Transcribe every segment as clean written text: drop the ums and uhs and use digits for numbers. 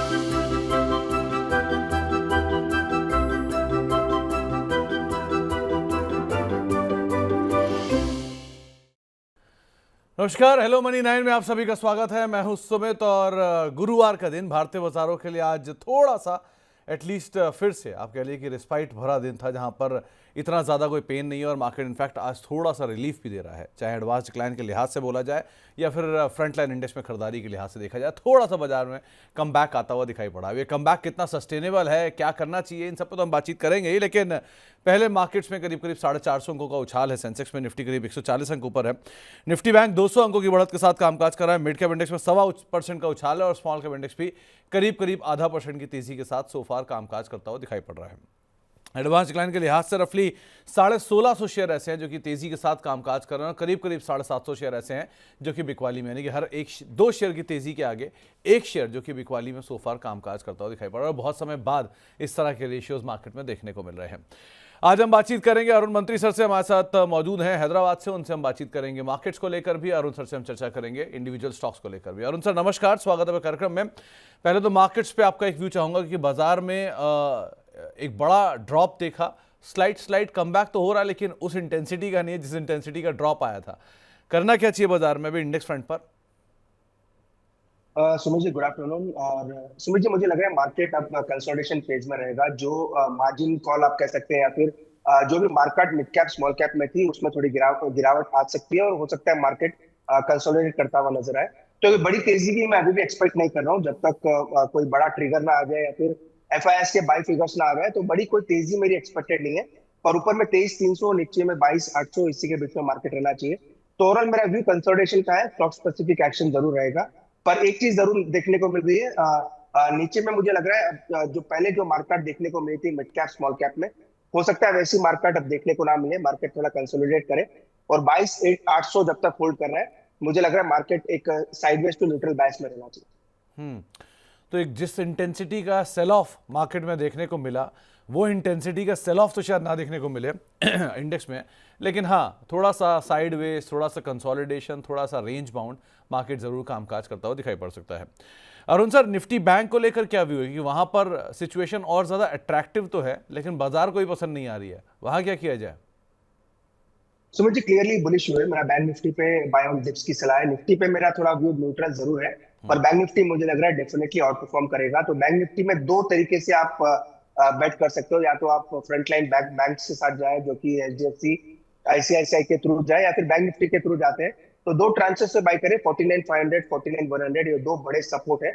नमस्कार, hello money 9 में आप सभी का स्वागत है। मैं हूं सुमित और गुरुवार का दिन भारतीय बाजारों के लिए आज थोड़ा सा एटलीस्ट फिर से आप कह लीजिए कि रिस्पाइट भरा दिन था, जहां पर इतना ज़्यादा कोई पेन नहीं है और मार्केट इनफैक्ट आज थोड़ा सा रिलीफ भी दे रहा है, चाहे एडवांस डिक्लाइन के लिहाज से बोला जाए या फिर फ्रंट लाइन इंडेक्स में खरीदारी के लिहाज से देखा जाए। थोड़ा सा बाजार में कम बैक आता हुआ दिखाई पड़ा। ये कम बैक कितना सस्टेनेबल है, क्या करना चाहिए, इन सब पर तो हम बातचीत करेंगे ही, लेकिन पहले मार्केट्स में करीब 450 अंकों का उछाल है। सेंसेक्स में निफ्टी करीब 140 अंक ऊपर है। निफ्टी बैंक 200 अंकों की बढ़त के साथ कामकाज कर रहा है। मिड कैप इंडेक्स में 1.25% का उछाल है और स्मॉल कैप इंडेक्स भी करीब 0.5% की तेजी के साथ सोफार कामकाज करता हुआ दिखाई पड़ रहा है। एडवांस डिक्लाइन के लिहाज से रफली 1650 शेयर ऐसे हैं जो कि तेजी के साथ कामकाज कर रहे हैं। करीब 750 शेयर ऐसे हैं जो कि बिकवाली में, यानी कि हर दो शेयर की तेजी के आगे एक शेयर जो कि बिकवाली में सोफार कामकाज करता हुआ दिखाई पड़ रहा है। और बहुत समय बाद इस तरह के रेशियोज मार्केट में देखने को मिल रहे हैं। आज हम बातचीत करेंगे, अरुण मंत्री सर से हमारे साथ मौजूद हैं हैदराबाद से, उनसे हम बातचीत करेंगे मार्केट्स को लेकर भी। अरुण सर से हम चर्चा करेंगे इंडिविजुअल स्टॉक्स को लेकर भी। अरुण सर नमस्कार, स्वागत है कार्यक्रम में। पहले तो मार्केट्स पे आपका एक व्यू चाहूंगा कि बाजार में एक बड़ा ड्रॉप देखा, स्लाइड कमबैक तो हो रहा है, लेकिन उस इंटेंसिटी का नहीं है जिस इंटेंसिटी का ड्रॉप आया था। करना क्या चाहिए बाजार में अभी इंडेक्स फ्रंट पर? Sumit ji, good afternoon. और सुमित जी, मुझे लग रहा है मार्केट अब कंसोलिडेशन फेज में रहेगा। जो मार्जिन कॉल आप कह सकते हैं या फिर जो भी market mid cap small cap में थी उसमें थोड़ी गिरावट आ सकती है और हो सकता है मार्केट कंसोलिडेट करता हुआ नजर आए। तो बड़ी तेजी भी मैं अभी भी एक्सपेक्ट नहीं कर रहा हूँ जब तक कोई बड़ा ट्रिगर ना आ जाए या फिर एफआईएस के बाई फिगर्स ना आ गए। तो बड़ी कोई तेजी मेरी एक्सपेक्टेड नहीं है। और ऊपर में 23,300, नीचे में 22,800, इसी के बीच में मार्केट रहना चाहिए। तो ओवरऑल मेरा व्यू कंसोलिडेशन का है। स्टॉक स्पेसिफिक एक्शन जरूर रहेगा, पर एक चीज जरूर देखने को मिल रही है। नीचे में मुझे लग रहा है जो पहले जो मार्केट देखने को मिली थी मिड कैप स्मॉल कैप में, हो सकता है वैसी मार्केट अब देखने को ना मिले। मार्केट थोड़ा कंसोलिडेट करे और 22,800 जब तक होल्ड कर रहा है, मुझे लग रहा है मार्केट एक साइडवेज टू न्यूट्रल बायस में रहना चाहिए। तो एक जिस इंटेंसिटी का सेल ऑफ मार्केट में देखने को मिला, वो इंटेंसिटी का सेल ऑफ तो शायद ना देखने को मिले इंडेक्स में, लेकिन हाँ थोड़ा सा साइडवेज, थोड़ा सा कंसोलिडेशन, थोड़ा सा रेंज बाउंड मार्केट जरूर कामकाज करता हुआ दिखाई पड़ सकता है। अरुण सर, निफ्टी बैंक को लेकर क्या व्यू है कि वहां पर सिचुएशन और ज्यादा अट्रैक्टिव तो है लेकिन बाजार को ही पसंद नहीं आ रही है, वहां क्या किया जाए? सुमित जी, क्लियरली बुलिश हुए। मेरा बैंक निफ्टी पे बाय ऑन डिप्स की सलाह है। निफ्टी पे मेरा थोड़ा व्यू न्यूट्रल जरूर है, पर बैंक निफ्टी मुझे लग रहा है डेफिनेटली आउट परफॉर्म करेगा। तो बैंक निफ्टी में दो तरीके से आप बेट कर सकते हो। या तो आप फ्रंट लाइन बैंक के साथ जाए जो कि एचडीएफसी आईसीआईसीआई के थ्रू जाए, या फिर बैंक निफ्टी के थ्रू जाते हैं तो दो ट्रांचेस से बाय करें। 49,500, 49,100, ये दो बड़े सपोर्ट है।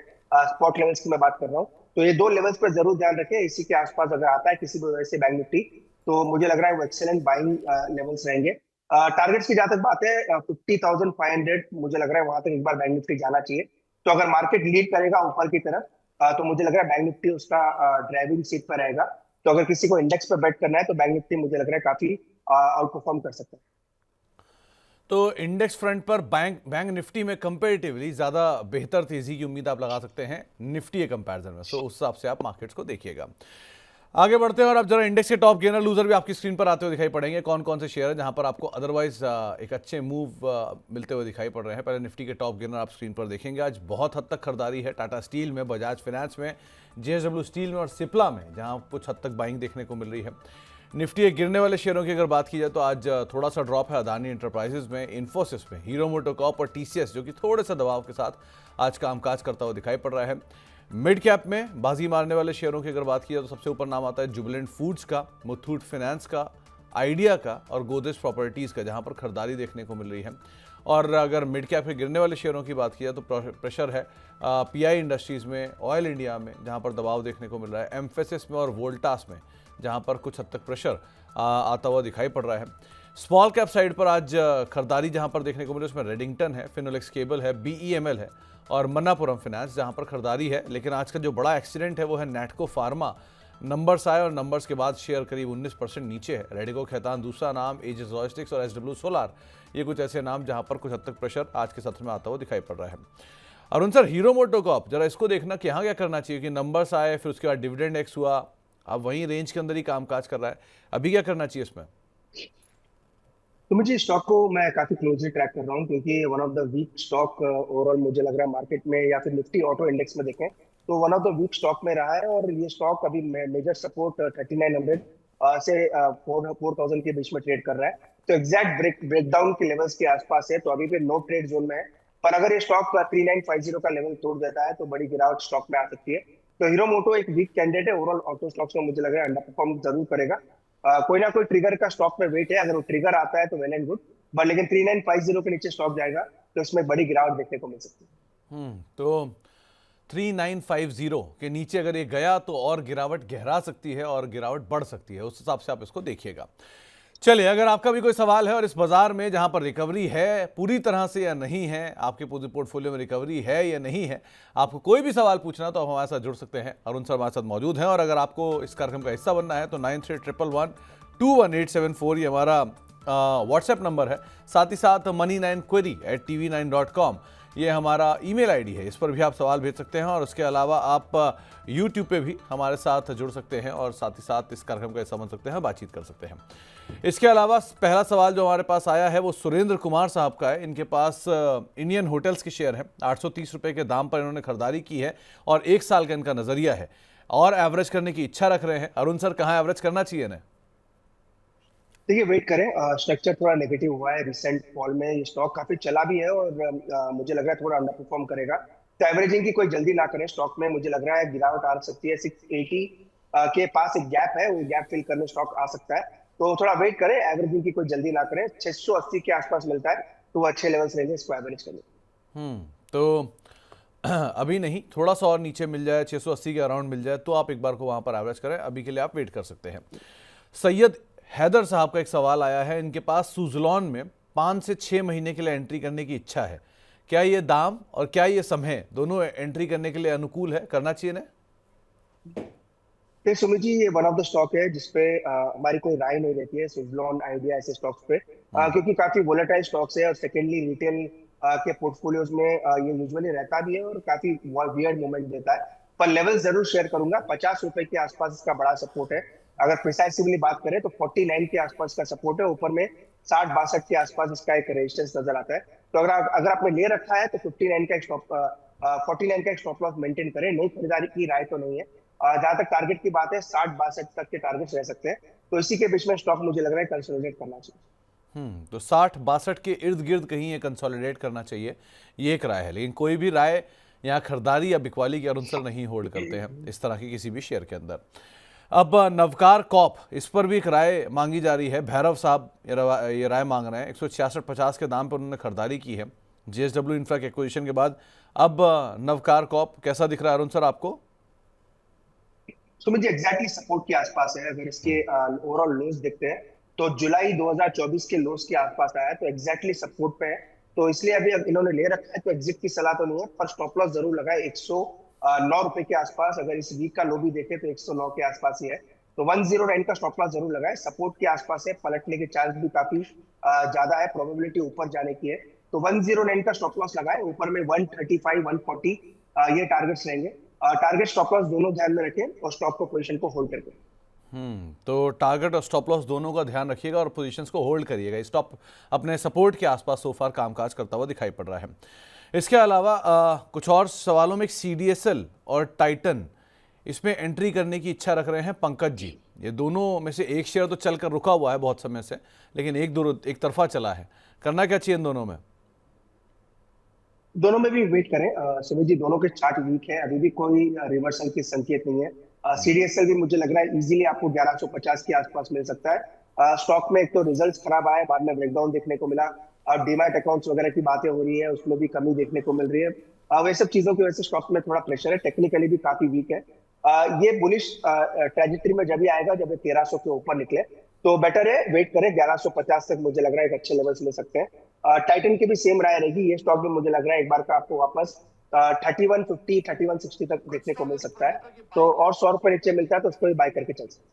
स्पॉट लेवल्स की मैं बात कर रहा हूँ, तो ये दो लेवल्स पर जरूर ध्यान रखें। इसी के आसपास अगर आता है किसी भी वजह से बैंक निफ्टी, तो मुझे लग रहा है वो एक्सेलेंट बाइंग लेवल्स रहेंगे। टारगेट्स की जहां तक बात है 50,500, मुझे लग रहा है वहां तक एक बार बैंक निफ्टी जाना चाहिए। तो अगर मार्केट लीड करेगा ऊपर की तरफ, तो मुझे लग रहा है बैंक निफ्टी उसका ड्राइविंग सीट पर रहेगा। तो अगर किसी को इंडेक्स पर बेट करना है तो बैंक निफ्टी मुझे लग रहा है काफी आउट परफॉर्म कर सकता है। तो इंडेक्स फ्रंट पर बैंक निफ्टी में कंपैरेटिवली ज़्यादा बेहतर तेजी की उम्मीद आप लगा सकते हैं निफ्टी के कंपैरिजन में। सो उस हिसाब से आप मार्केट्स को देखिएगा। आगे बढ़ते हैं और अब जरा इंडेक्स के टॉप गेनर लूजर भी आपकी स्क्रीन पर आते हुए दिखाई पड़ेंगे। कौन कौन से शेयर है जहां पर आपको अदरवाइज एक अच्छे मूव मिलते हुए दिखाई पड़ रहे हैं। पहले निफ्टी के टॉप गेनर आप स्क्रीन पर देखेंगे। आज बहुत हद तक खरीदारी है टाटा स्टील में, बजाज फाइनेंस में, जेएसडब्ल्यू स्टील में और सिप्ला में, जहां कुछ हद तक बाइंग देखने को मिल रही है। निफ्टी एक गिरने वाले शेयरों की अगर बात की जाए तो आज थोड़ा सा ड्रॉप है अदानी एंटरप्राइजेज में, इन्फोसिस में, हीरो मोटोकॉर्प और टीसीएस जो कि थोड़े से दबाव के साथ आज कामकाज करता हुआ दिखाई पड़ रहा है। मिड कैप में बाजी मारने वाले शेयरों की अगर बात की जाए तो सबसे ऊपर नाम आता है जुबिलेंट फूड्स का, मुथूट फाइनेंस का, आइडिया का और गोदरेज प्रॉपर्टीज का, जहां पर खरीदारी देखने को मिल रही है। और अगर मिड कैप के गिरने वाले शेयरों की बात की जाए तो प्रेशर है पीआई इंडस्ट्रीज में, ऑयल इंडिया में, जहां पर दबाव देखने को मिल रहा है, एम्फेसिस में और वोल्टास में, जहां पर कुछ हद तक प्रेशर आता हुआ दिखाई पड़ रहा है। स्मॉल कैप साइड पर आज खरीदारी जहां पर देखने को मिली उसमें रेडिंगटन है, फिनोलेक्स केबल है, बीईएमएल है और मन्नापुरम फाइनेंस, जहां पर खरीदारी है। लेकिन आज का जो बड़ा एक्सीडेंट है वो है नैटको फार्मा। नंबर्स आए और नंबर्स के बाद शेयर करीब 19% नीचे है। रेडिको खैतान दूसरा नाम, एजिस लॉजिस्टिक्स और एसडब्ल्यू सोलार, ये कुछ ऐसे नाम जहां पर कुछ हद तक प्रेशर आज के सत्र में आता हुआ दिखाई पड़ रहा है। अरुण सर, हीरो मोटोकॉर्प जरा इसको देखना कि यहाँ क्या करना चाहिए कि नंबर्स आए, फिर उसके बाद डिविडेंड एक्स हुआ, अब वहीं रेंज के अंदर ही कामकाज कर रहा है, अभी क्या करना चाहिए इसमें? तो मुझे स्टॉक को मैं काफी क्लोजली ट्रैक कर रहा हूँ, क्योंकि one of the week stock overall मुझे लग रहा है मार्केट में, या फिर निफ्टी ऑटो इंडेक्स में देखें तो one of the week stock में रहा है। और ये स्टॉक अभी मेजर सपोर्ट 3900 से 4000 के बीच में ट्रेड कर रहा है। तो एग्जैक्ट ब्रेकडाउन के लेवल्स के आसपास है, तो अभी भी नो ट्रेड जोन में है। पर अगर ये स्टॉक 3950 का लेवल तोड़ देता है तो बड़ी गिरावट स्टॉक में आ सकती है। तो हीरो मोटो एक वीक कैंडिडेट है ओवरऑल ऑटो स्टॉक्स में, मुझे लग रहा है अंडर परफॉर्म जरूर करेगा। कोई ना कोई ट्रिगर का स्टॉक में वेट है, अगर वो ट्रिगर आता है तो वेल एंड गुड। बट लेकिन 3950 के नीचे स्टॉक जाएगा तो इसमें बड़ी गिरावट देखने को मिल सकती है। तो 3950 के नीचे अगर ये गया तो और गिरावट गहरा सकती है और गिरावट बढ़ सकती है, उस हिसाब से आप इसको देखिएगा। चलिए, अगर आपका भी कोई सवाल है और इस बाजार में जहां पर रिकवरी है पूरी तरह से या नहीं है, आपके पूरे पोर्टफोलियो में रिकवरी है या नहीं है, आपको कोई भी सवाल पूछना तो आप हमारे साथ जुड़ सकते हैं। अरुण सर हमारे साथ मौजूद हैं। और अगर आपको इस कार्यक्रम का हिस्सा बनना है तो 9311211874 ये हमारा व्हाट्सएप नंबर है। साथ ही साथ money9query@tv9.com ये हमारा ईमेल आईडी है, इस पर भी आप सवाल भेज सकते हैं। और उसके अलावा आप यूट्यूब पे भी हमारे साथ जुड़ सकते हैं और साथ ही साथ इस कार्यक्रम का हिस्सा बन सकते हैं, बातचीत कर सकते हैं। इसके अलावा पहला सवाल जो हमारे पास आया है वो सुरेंद्र कुमार साहब का है। इनके पास इंडियन होटल्स के शेयर हैं, 830 रुपये के दाम पर इन्होंने खरीदारी की है और 1 साल का इनका नजरिया है और एवरेज करने की इच्छा रख रहे हैं। अरुण सर, कहाँ एवरेज करना चाहिए ना? देखिए, वेट करें। स्ट्रक्चर थोड़ा नेगेटिव हुआ है रिसेंट फॉल में, ये स्टॉक काफी चला भी है और मुझे लग रहा है थोड़ा अंडर परफॉर्म करेगा। तो एवरेजिंग की कोई जल्दी ना करें स्टॉक में, मुझे लग रहा है गिरावट आ सकती है। 680 के पास एक गैप है, वो गैप फिल करने स्टॉक आ सकता है। तो थोड़ा वेट करें, एवरेजिंग की कोई जल्दी ना करें। 680 के आसपास मिलता है तो वो अच्छे लेवल्स रहेंगे इसको एवरेज करने। तो अभी नहीं, थोड़ा सा और नीचे मिल जाए, 680 के अराउंड मिल जाए तो आप एक बार को वहां पर एवरेज करें। अभी के लिए आप वेट कर सकते हैं। सैयद हैदर साहब का एक सवाल आया है। इनके पास सुजलॉन में 5 से 6 महीने के लिए एंट्री करने की इच्छा है। क्या ये दाम और क्या ये समय दोनों एंट्री करने के लिए अनुकूल है, करना चाहिए ना? तो सुमित जी, ये वन ऑफ द स्टॉक है जिसपे हमारी कोई राय नहीं रहती है, सुजलॉन, आइडिया, ऐसे स्टॉक्स पे, क्योंकि काफी वोलेटाइल स्टॉक्स है। और सेकेंडली रिटेल के पोर्टफोलियोज में ये यूजुअली रहता भी है और काफी वियर्ड मूवमेंट देता है। पर लेवल जरूर शेयर करूंगा, 50 रुपए के आसपास इसका बड़ा सपोर्ट है। अगर प्रिसाइसिवली बात करें तो 49 के आसपास का सपोर्ट है, ऊपर में 60-62 के आसपास इसका एक रेजिस्टेंस नजर आता है। तो अगर आपने ले रखा है तो 59 का एक स्टॉप 49 का एक स्टॉप लॉस मेंटेन करें। नई खरीदारी की राय तो नहीं है। जहां तक टारगेट की बात है, 60-62 तक के टारगेट्स रह सकते हैं। तो इसी के बीच में स्टॉक मुझे लग रहा है कंसोलिडेट करना चाहिए। तो 60-62 के इर्द गिर्द कहीं ये कंसोलिडेट करना चाहिए, ये एक राय है। लेकिन कोई भी राय यहाँ खरीदारी या बिकवाली के अनुसार नहीं होल्ड करते हैं इस तरह की किसी भी शेयर के अंदर। अब नवकार कॉप, इस पर भी एक राय मांगी जा रही है। भैरव साहब ये राय मांग रहे हैं। 166.50 के दाम पर उन्होंने खरीदारी की है JSW इंफ्रा के एक्विजिशन के बाद। अब नवकार कॉप कैसा दिख रहा है अरुण सर आपको? तो मुझे एग्जैक्टली सपोर्ट के आसपास है। अगर इसके ओवरऑल लोज देखते हैं तो जुलाई 2024 के लोज के आसपास आया है, तो एग्जैक्टली सपोर्ट पे है। तो इसलिए अभी इन्होंने ले रखा है, तो एग्जिट की सलाह तो नहीं है, पर स्टॉप लॉस जरूर लगाए 109 रुपए के आसपास। अगर इस वीक का लो भी देखे तो 109 के आसपास ही है। तो 109 का स्टॉप लॉस जरूर लगाए, सपोर्ट के आसपास है। पलटने के चांस भी काफी ज्यादा है, प्रोबेबिलिटी ऊपर जाने की है। तो 109 का स्टॉप लॉस लगाए, ऊपर में 135, 140 ये टारगेट्स रहेंगे। टारगेट स्टॉप लॉस दोनों ध्यान में रखें और स्टॉक को पोजीशन को होल्ड करके। तो टारगेट और स्टॉप लॉस दोनों का ध्यान रखिएगा और पोजीशंस को होल्ड करिएगा। स्टॉप अपने सपोर्ट के आसपास सो फार कामकाज करता हुआ दिखाई पड़ रहा है। इसके अलावा कुछ और सवालों में CDSL और टाइटन, इसमें एंट्री करने की इच्छा रख रहे हैं पंकज जी। ये दोनों में से एक शेयर तो चलकर रुका हुआ है बहुत समय से, लेकिन एक तरफा चला है। करना क्या चाहिए इन दोनों में? दोनों में भी वेट करें सुमित जी। दोनों के चार्ट वीक है, अभी भी कोई रिवर्सल के संकेत नहीं है। CDSL भी मुझे लग रहा है इजीली आपको 1150 के आसपास मिल सकता है। स्टॉक में एक तो रिजल्ट्स खराब आए, बाद में ब्रेकडाउन देखने को मिला। अब डीमैट अकाउंट्स वगैरह की बातें हो रही है, उसमें भी कमी देखने को मिल रही है। वे सब चीजों की वजह से स्टॉक में थोड़ा प्रेशर है। टेक्निकली भी काफी वीक है। ये बुलिश ट्रेजेक्टरी में जब भी आएगा जब ये 1300 के ऊपर निकले, तो बेटर है वेट करें। 1150 तक मुझे लग रहा है एक अच्छे लेवल्स मिल सकते हैं। टाइटन की भी सेम राय रहेगी। ये स्टॉक भी मुझे लग रहा है एक बार का आपको वापस 3150, 3160 तक देखने को मिल सकता है। तो और 100 रुपए नीचे मिलता है तो उसको भी बाय करके चल सकते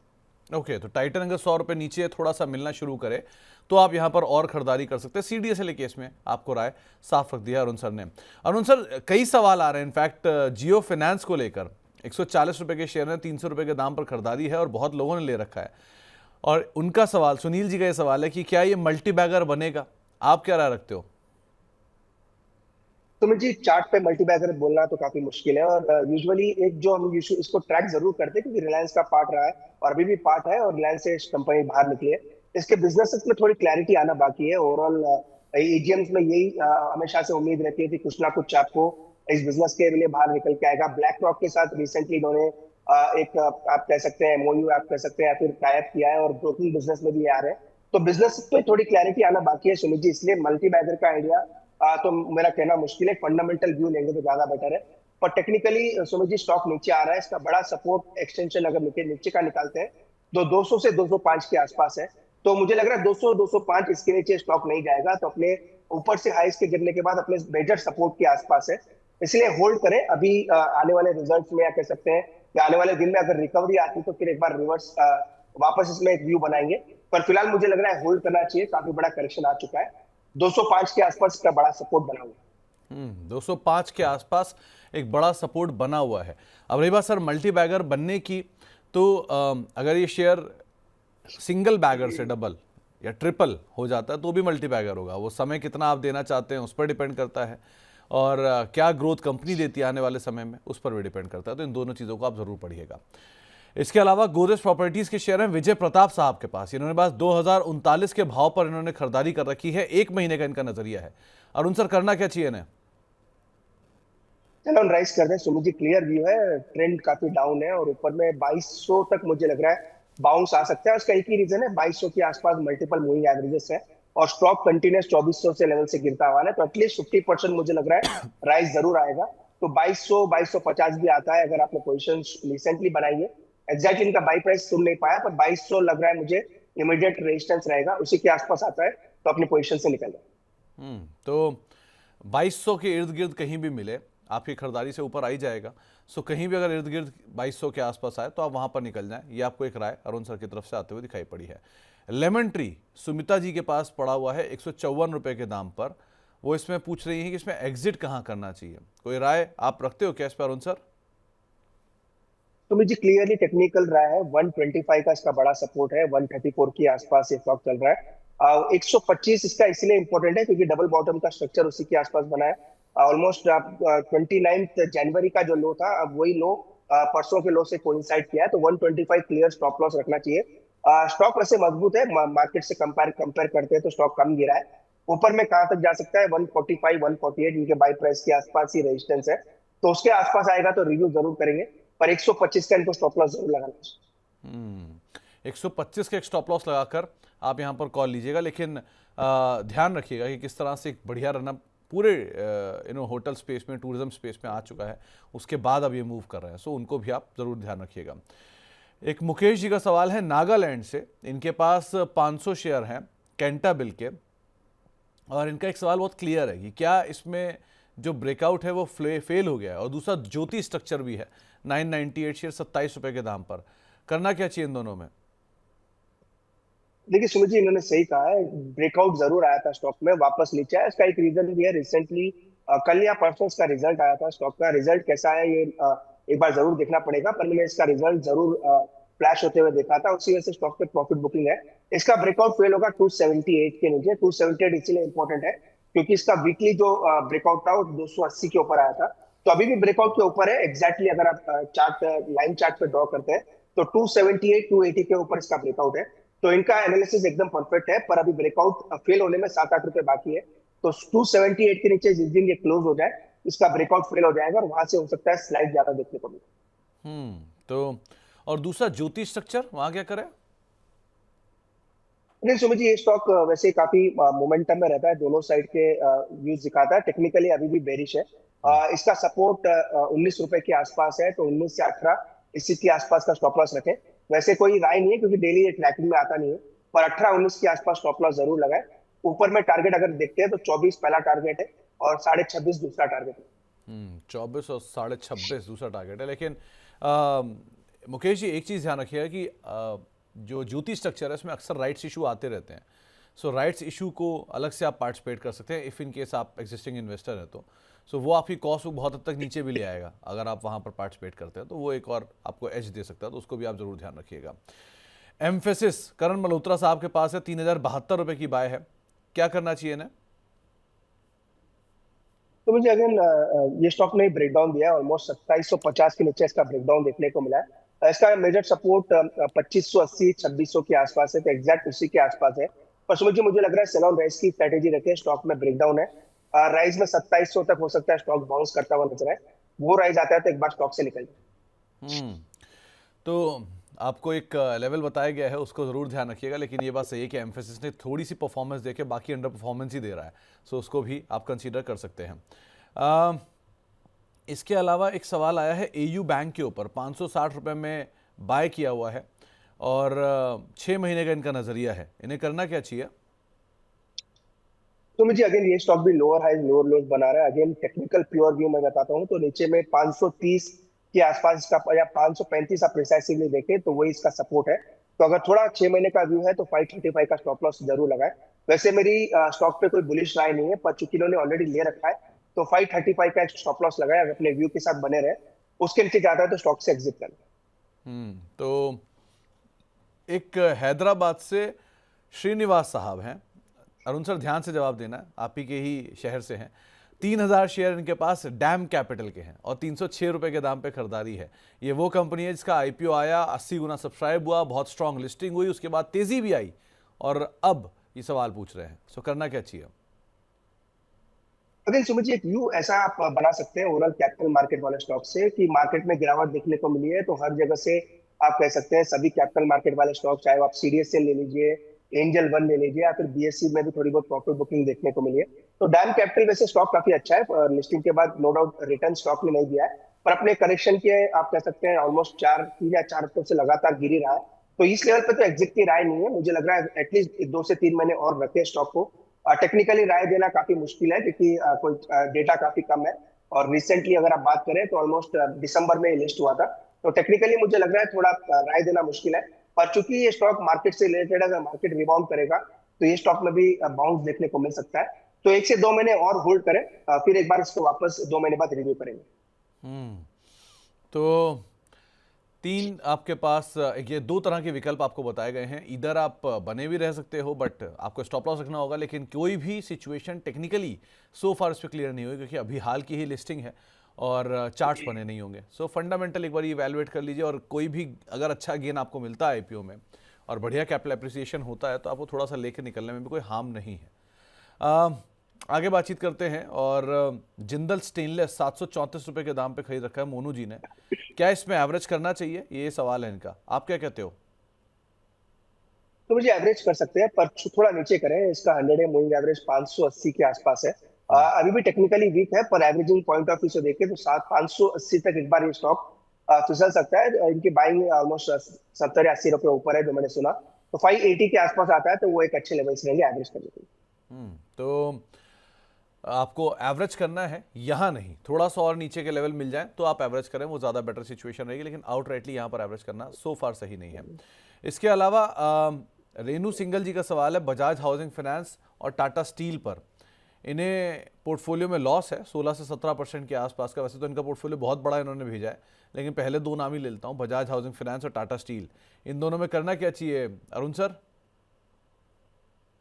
हैं। ओके, तो टाइटन अगर 100 रुपये नीचे थोड़ा सा मिलना शुरू करे तो आप यहाँ पर और खरीदारी कर सकते हैं। CDSL केस में आपको राय साफ रख दिया अरुण सर ने। अरुण सर, कई सवाल आ रहे हैं इनफैक्ट जियो फाइनेंस को लेकर। 140 रुपये के शेयर ने 300 रुपये के दाम पर खरीदारी है और बहुत लोगों ने ले रखा है। और उनका सवाल, सुनील जी का ये सवाल है कि क्या ये मल्टी बैगर बनेगा, आप क्या राय रखते हो? तो मुझे चार्ट पे मल्टी बैगर बोलना तो काफी मुश्किल है, और यूजुअली एक जो हम इसको ट्रैक जरूर करते हैं, क्योंकि रिलायंस का पार्ट रहा है और अभी भी पार्ट है, और रिलायंस से कंपनी बाहर निकली है। इसके बिजनेसेस में थोड़ी क्लैरिटी आना बाकी है। ओवरऑल एजीएम्स में यही हमेशा से उम्मीद रहती है कि कुछ ना कुछ आपको इस बिजनेस के लिए बाहर निकल के आएगा। ब्लैक रॉक के साथ रिसेंटली इन्होंने एक आप कह सकते हैं एमओयू आप कह सकते हैं, या फिर टाइप किया है, और ब्रोकिंग बिजनेस में भी आ रहे हैं। तो बिजनेस पे थोड़ी क्लैरिटी आना बाकी है सुमित जी, इसलिए मल्टी बैगर का आइडिया तो मेरा कहना मुश्किल है। फंडामेंटल व्यू लेंगे तो ज्यादा बेटर है। पर टेक्निकली सुमित जी स्टॉक नीचे आ रहा है, इसका बड़ा सपोर्ट एक्सटेंशन अगर नीचे नीचे का निकालते हैं तो 200 से 205 के आसपास है। तो मुझे लग रहा है 200 205 इसके नीचे स्टॉक नहीं जाएगा, तो अपने ऊपर से हाइस के गिरने के बाद अपने मेजर सपोर्ट के आसपास है। इसलिए होल्ड करें अभी। आने वाले रिजल्ट्स में या कह सकते हैं कि आने वाले दिन में अगर रिकवरी आती तो फिर एक बार रिवर्स वापस इसमें एक व्यू बनाएंगे। पर फिलहाल मुझे लग रहा है होल्ड करना चाहिए, काफी बड़ा करेक्शन आ चुका है। 205 के आसपास का बड़ा सपोर्ट बना हुआ है। 205 के आसपास एक बड़ा सपोर्ट बना हुआ है। अब रही बात सर मल्टी बैगर बनने की, तो अगर ये शेयर सिंगल बैगर से डबल या ट्रिपल हो जाता है तो भी मल्टी बैगर होगा। वो समय कितना आप देना चाहते हैं उस पर डिपेंड करता है, और क्या ग्रोथ कंपनी देती है आने वाले समय में उस पर भी डिपेंड करता है। तो इन दोनों चीज़ों को आप ज़रूर पढ़िएगा। इसके अलावा गोदरेज प्रॉपर्टीज के शेयर हैं विजय प्रताप साहब के पास। इन्होंने पास 2039 के भाव पर इन्होंने खरीदारी कर रखी है, एक महीने का इनका नजरिया है। अरुण सर करना क्या चाहिए इन्हें? चलो राइस कर दें सुमित जी, क्लियर व्यू है, ट्रेंड काफी डाउन है और ऊपर में 2200 तक मुझे लग रहा है बाउंस आ सकता है। उसका एक ही रीजन है, 2200 के आसपास मल्टीपल मूविंग एवरेजेस है और स्टॉक कंटिन्यूस 2400 से लेवल से गिरता हुआ है। तो एटलीस्ट 50% मुझे लग रहा है राइस जरूर आएगा। तो 2200 2250 भी आता है अगर आपने पोजिशन रिसेंटली बनाई है। एग्जैक्टली इनका बाई प्राइस सुन नहीं पाया, पर 2200 लग रहा है मुझे इमीडिएट रेजिस्टेंस रहेगा, उसी के आसपास आता है तो अपनी पोजिशन से निकल जाए। तो 2200 के इर्द गिर्द कहीं भी मिले, आपकी खरीदारी से ऊपर आ ही जाएगा। सो कहीं भी अगर इर्द गिर्द 2200 के आसपास आए तो आप वहां पर निकल जाएं। ये आपको एक राय अरुण सर की तरफ से आते हुए दिखाई पड़ी है। लेमन ट्री सुमिता जी के पास पड़ा हुआ है 154 रुपए के दाम पर। वो इसमें पूछ रही है कि इसमें एग्जिट कहाँ करना चाहिए। कोई राय आप रखते हो क्या इस पर अरुण सर? तो मुझे क्लियरली टेक्निकल रहा है, 125 का इसका बड़ा सपोर्ट है, 134 के आसपास ये स्टॉक चल रहा है। 125 इसका इसलिए इंपॉर्टेंट है क्योंकि डबल बॉटम का स्ट्रक्चर उसी के आसपास बना है। ऑलमोस्ट 29 जनवरी का जो लो था, अब वही लो परसों के लो से कोइंसाइड किया है, तो 125 क्लियर स्टॉप लॉस रखना चाहिए। स्टॉक वैसे मजबूत है, मार्केट से कंपेयर करते हैं तो स्टॉक कम गिरा है। ऊपर में कहां तक जा सकता है, 145 148 इनके बाई प्राइस के आसपास ही रेजिस्टेंस है। तो उसके आसपास आएगा तो रिव्यू जरूर करेंगे, पर 125 का इनको स्टॉप लॉस जरूर लगाना चाहिए। 125 का एक स्टॉप लॉस लगाकर आप यहाँ पर कॉल लीजिएगा, लेकिन ध्यान रखिएगा कि किस तरह से एक बढ़िया रनअप पूरे होटल स्पेस में, टूरिज्म स्पेस में आ चुका है, उसके बाद अब ये मूव कर रहे हैं। सो उनको भी आप ज़रूर ध्यान रखिएगा। एक मुकेश जी का सवाल है नागालैंड से। इनके पास 500 शेयर हैं कैंटा बिल के, और इनका एक सवाल बहुत क्लियर है कि क्या इसमें जो ब्रेकआउट है वो फेल हो गया है, और दूसरा ज्योति स्ट्रक्चर भी है 998 शेयर 27 रुपए के दाम पर। करना क्या चाहिए इन दोनों में? देखिए सुमित जी, इन्होंने सही कहा है, ब्रेकआउट जरूर आया था स्टॉक में, वापस नीचे आया। इसका एक रीजन भी है, रिसेंटली कल या परसों इसका रिजल्ट आया था। स्टॉक का रिजल्ट कैसा है ये एक बार जरूर देखना पड़ेगा, पर मैंने इसका रिजल्ट जरूर फ्लैश होते हुए देखा था, उसी वजह से स्टॉक पे प्रॉफिट बुकिंग है। इसका ब्रेकआउट फेल होगा 278 के नीचे। 278 इसीलिए इंपॉर्टेंट है क्योंकि इसका वीकली जो ब्रेकआउट था वो 280 के ऊपर आया था। तो अभी भी ब्रेकआउट के ऊपर है एग्जैक्टली। अगर आप चार्ट लाइन चार्ट पे ड्रॉ करते हैं तो 278 280 के ऊपर इसका ब्रेकआउट है। तो इनका एनालिसिस एकदम परफेक्ट है, पर अभी ब्रेकआउट फेल होने में 7-8 रुपए बाकी है। तो 278 के नीचे जिस दिन ये क्लोज हो जाए, इसका ब्रेकआउट फेल हो जाएगा और वहां से हो सकता है स्लाइड ज्यादा देखने को मिले। तो और दूसरा ज्योति स्ट्रक्चर, वहां क्या करें? नहीं सुमित जी, ये स्टॉक वैसे काफी मोमेंटम में रहता है, दोनों साइड के व्यूज दिखाता है। टेक्निकली अभी भी बेरिश है। इसका सपोर्ट 19 रुपए के आसपास है, तो 19 से 18 इसी के आसपास का स्टॉप लॉस रखें। वैसे कोई राय नहीं है क्योंकि डेली ये ट्रैकिंग में आता नहीं है, पर 18-19 के आसपास स्टॉप लॉस जरूर लगाए। ऊपर में टारगेट अगर देखते हैं तो 24 पहला टारगेट है और 26.5 दूसरा टारगेट है। 24 और 26.5 दूसरा टारगेट है। लेकिन मुकेश जी एक चीज़ ध्यान रखिएगा कि जो ज्योति स्ट्रक्चर है इसमें अक्सर राइट्स इशू आते रहते हैं। सो राइट्स इशू को अलग से आप पार्टिसिपेट कर सकते हैं इफ़ इन केस आप एग्जिस्टिंग इन्वेस्टर हैं तो। सो वो आपकी कॉस्ट को बहुत हद तक नीचे भी ले आएगा अगर आप वहाँ पर पार्टिसिपेट करते हैं, तो वो एक और आपको एज दे सकता है, तो उसको भी आप ज़रूर ध्यान रखिएगा। एम्फेसिस करण मल्होत्रा साहब के पास है, 3072 रुपए की बाय है, क्या करना चाहिए इन्हें? तो मुझे अगेन ये स्टॉक ने ब्रेक डाउन दिया है, ऑलमोस्ट 2750 के नीचे इसका ब्रेक डाउन देखने को मिला है। इसका मेजर सपोर्ट 2580 2600 के आसपास है, तो एग्जैक्ट उसी के आसपास है। पर मुझे मुझे लग रहा है सेल ऑन राइज की स्ट्रेटेजी रखे, स्टॉक में ब्रेक डाउन है, राइज में 2700 तक हो सकता है स्टॉक बाउंस करता हुआ नजर आए। वो राइज आता है तो एक बार स्टॉक से निकल जाए। हम्म तो आपको एक लेवल बताया गया है, उसको ज़रूर ध्यान रखिएगा, लेकिन ये बात सही है कि एम्फेसिस ने थोड़ी सी परफॉर्मेंस देके बाकी अंडर परफॉर्मेंस ही दे रहा है, सो उसको भी आप कंसीडर कर सकते हैं। अ, इसके अलावा एक सवाल आया है एयू बैंक के ऊपर, 560 रुपये में बाय किया हुआ है और 6 महीने का इनका नज़रिया है, इन्हें करना क्या चाहिए? तो मुझे अगेन ये स्टॉक भी लोअर हाई लोअर लोज बना रहा है। अगेन टेक्निकल प्योर व्यू मैं बताता हूँ तो नीचे में 530 के आसपास इसका, या 535 आप प्रिसाइसली देखें तो वही इसका सपोर्ट है। तो अगर थोड़ा 6 महीने का व्यू है तो 535 का स्टॉप लॉस जरूर लगाए। वैसे मेरी स्टॉक पे कोई बुलिश राय नहीं है, पर चूंकि इन्होंने ऑलरेडी ले रखा है तो 535 का एक स्टॉप लॉस लगाए, अगर अपने व्यू के साथ बने रहे। उसके नीचे जाता है तो स्टॉक से एग्जिट करना। तो एक हैदराबाद से श्रीनिवास साहब हैं, अरुण सर ध्यान से जवाब देना, आप ही के ही शहर से हैं। 3000 शेयर इनके पास डैम कैपिटल के हैं और 306 रुपए के दाम पे खरीदारी है। ये वो कंपनी है जिसका आईपीओ आया, 80 गुना सब्सक्राइब हुआ, बहुत स्ट्रांग लिस्टिंग हुई, उसके बाद तेजी भी आई और अब ये सवाल पूछ रहे हैं, सो करना क्या चाहिए? अगेन सुमित जी, एक व्यू ऐसा आप बना सकते हैं ओवरऑल कैपिटल मार्केट वाले स्टॉक से कि मार्केट में गिरावट देखने को मिली है, तो हर जगह से आप कह सकते हैं सभी कैपिटल मार्केट वाले स्टॉक, चाहे वो आप सीडीएसएल ले लीजिए, एंजल वन ले लीजिए, या फिर बीएससी में भी थोड़ी बहुत प्रॉफिट बुकिंग देखने को मिली है। तो डैम कैपिटल वैसे स्टॉक काफी अच्छा है, लिस्टिंग के बाद नो डाउट रिटर्न स्टॉक ने नहीं दिया है, पर अपने करेक्शन के आप कह सकते हैं ऑलमोस्ट 3 या 4 हफ्तों से लगातार गिर ही रहा है। तो इस लेवल पे तो एग्जिट की राय नहीं है, मुझे लग रहा है एटलीस्ट 2 से 3 महीने और रखे स्टॉक को। टेक्निकली राय देना काफी मुश्किल है क्योंकि कोई डेटा काफी कम है, और रिसेंटली अगर आप बात करें तो ऑलमोस्ट दिसंबर में लिस्ट हुआ था। तो टेक्निकली मुझे लग रहा है थोड़ा राय देना मुश्किल है। पर चूंकि ये स्टॉक मार्केट से रिलेटेड है, अगर मार्केट रिबाउंड करेगा तो ये स्टॉक में भी बाउंस देखने को मिल सकता है। तो 1 से 2 महीने और होल्ड करें, फिर एक बार इसको वापस 2 महीने बाद रिव्यू करेंगे। हम्म तो तीन आपके पास ये दो तरह के विकल्प आपको बताए गए हैं, इधर आप बने भी रह सकते हो बट आपको स्टॉप लॉस रखना होगा, लेकिन कोई भी सिचुएशन टेक्निकली सो फार इस पर क्लियर नहीं हुई क्योंकि अभी हाल की ही लिस्टिंग है और चार्ट्स बने नहीं होंगे। सो फंडामेंटल एक बार इवैल्यूएट कर लीजिए और कोई भी अगर अच्छा गेन आपको मिलता है आईपीओ में और बढ़िया कैपिटल एप्रिसिएशन होता है तो आपको थोड़ा सा लेकर निकलने में भी कोई हार्म नहीं है। आगे बातचीत करते हैं और जिंदल स्टेनलेस 734 रुपये के दाम पे खरीद रखा है मोनू जी ने, क्या इसमें एवरेज करना चाहिए, ये सवाल है इनका, आप क्या कहते हो? तो मुझे एवरेज कर सकते हैं, पर थोड़ा नीचे करें। इसका 100 मूविंग एवरेज 580 के आसपास है। अभी भी टेक्निकली वीक है, पर एवरेजिंग पॉइंट ऑफ व्यू से देखें तो 580 तक एक बार ये स्टॉक फिसल सकता है। इनकी बाइंग ऑलमोस्ट 70 या 80 रुपए ऊपर है जो मैंने सुना, तो 580 के आसपास आता है तो वो एक अच्छे लेवल से रहेंगे एवरेज करने के लिए। तो आपको एवरेज करना है, यहाँ नहीं, थोड़ा सा और नीचे के लेवल मिल जाए तो आप एवरेज करें, वो ज़्यादा बेटर सिचुएशन रहेगी, लेकिन आउटराइटली यहाँ पर एवरेज करना सो फार सही नहीं है। इसके अलावा रेनू सिंगल जी का सवाल है बजाज हाउसिंग फाइनेंस और टाटा स्टील पर, इन्हें पोर्टफोलियो में लॉस है 16 से 17% के आसपास का, वैसे तो इनका पोर्टफोलियो बहुत बड़ा इन्होंने भेजा है, लेकिन पहले दो नाम ही ले लेता हूँ, बजाज हाउसिंग फाइनेंस और टाटा स्टील, इन दोनों में करना क्या चाहिए Arun sir?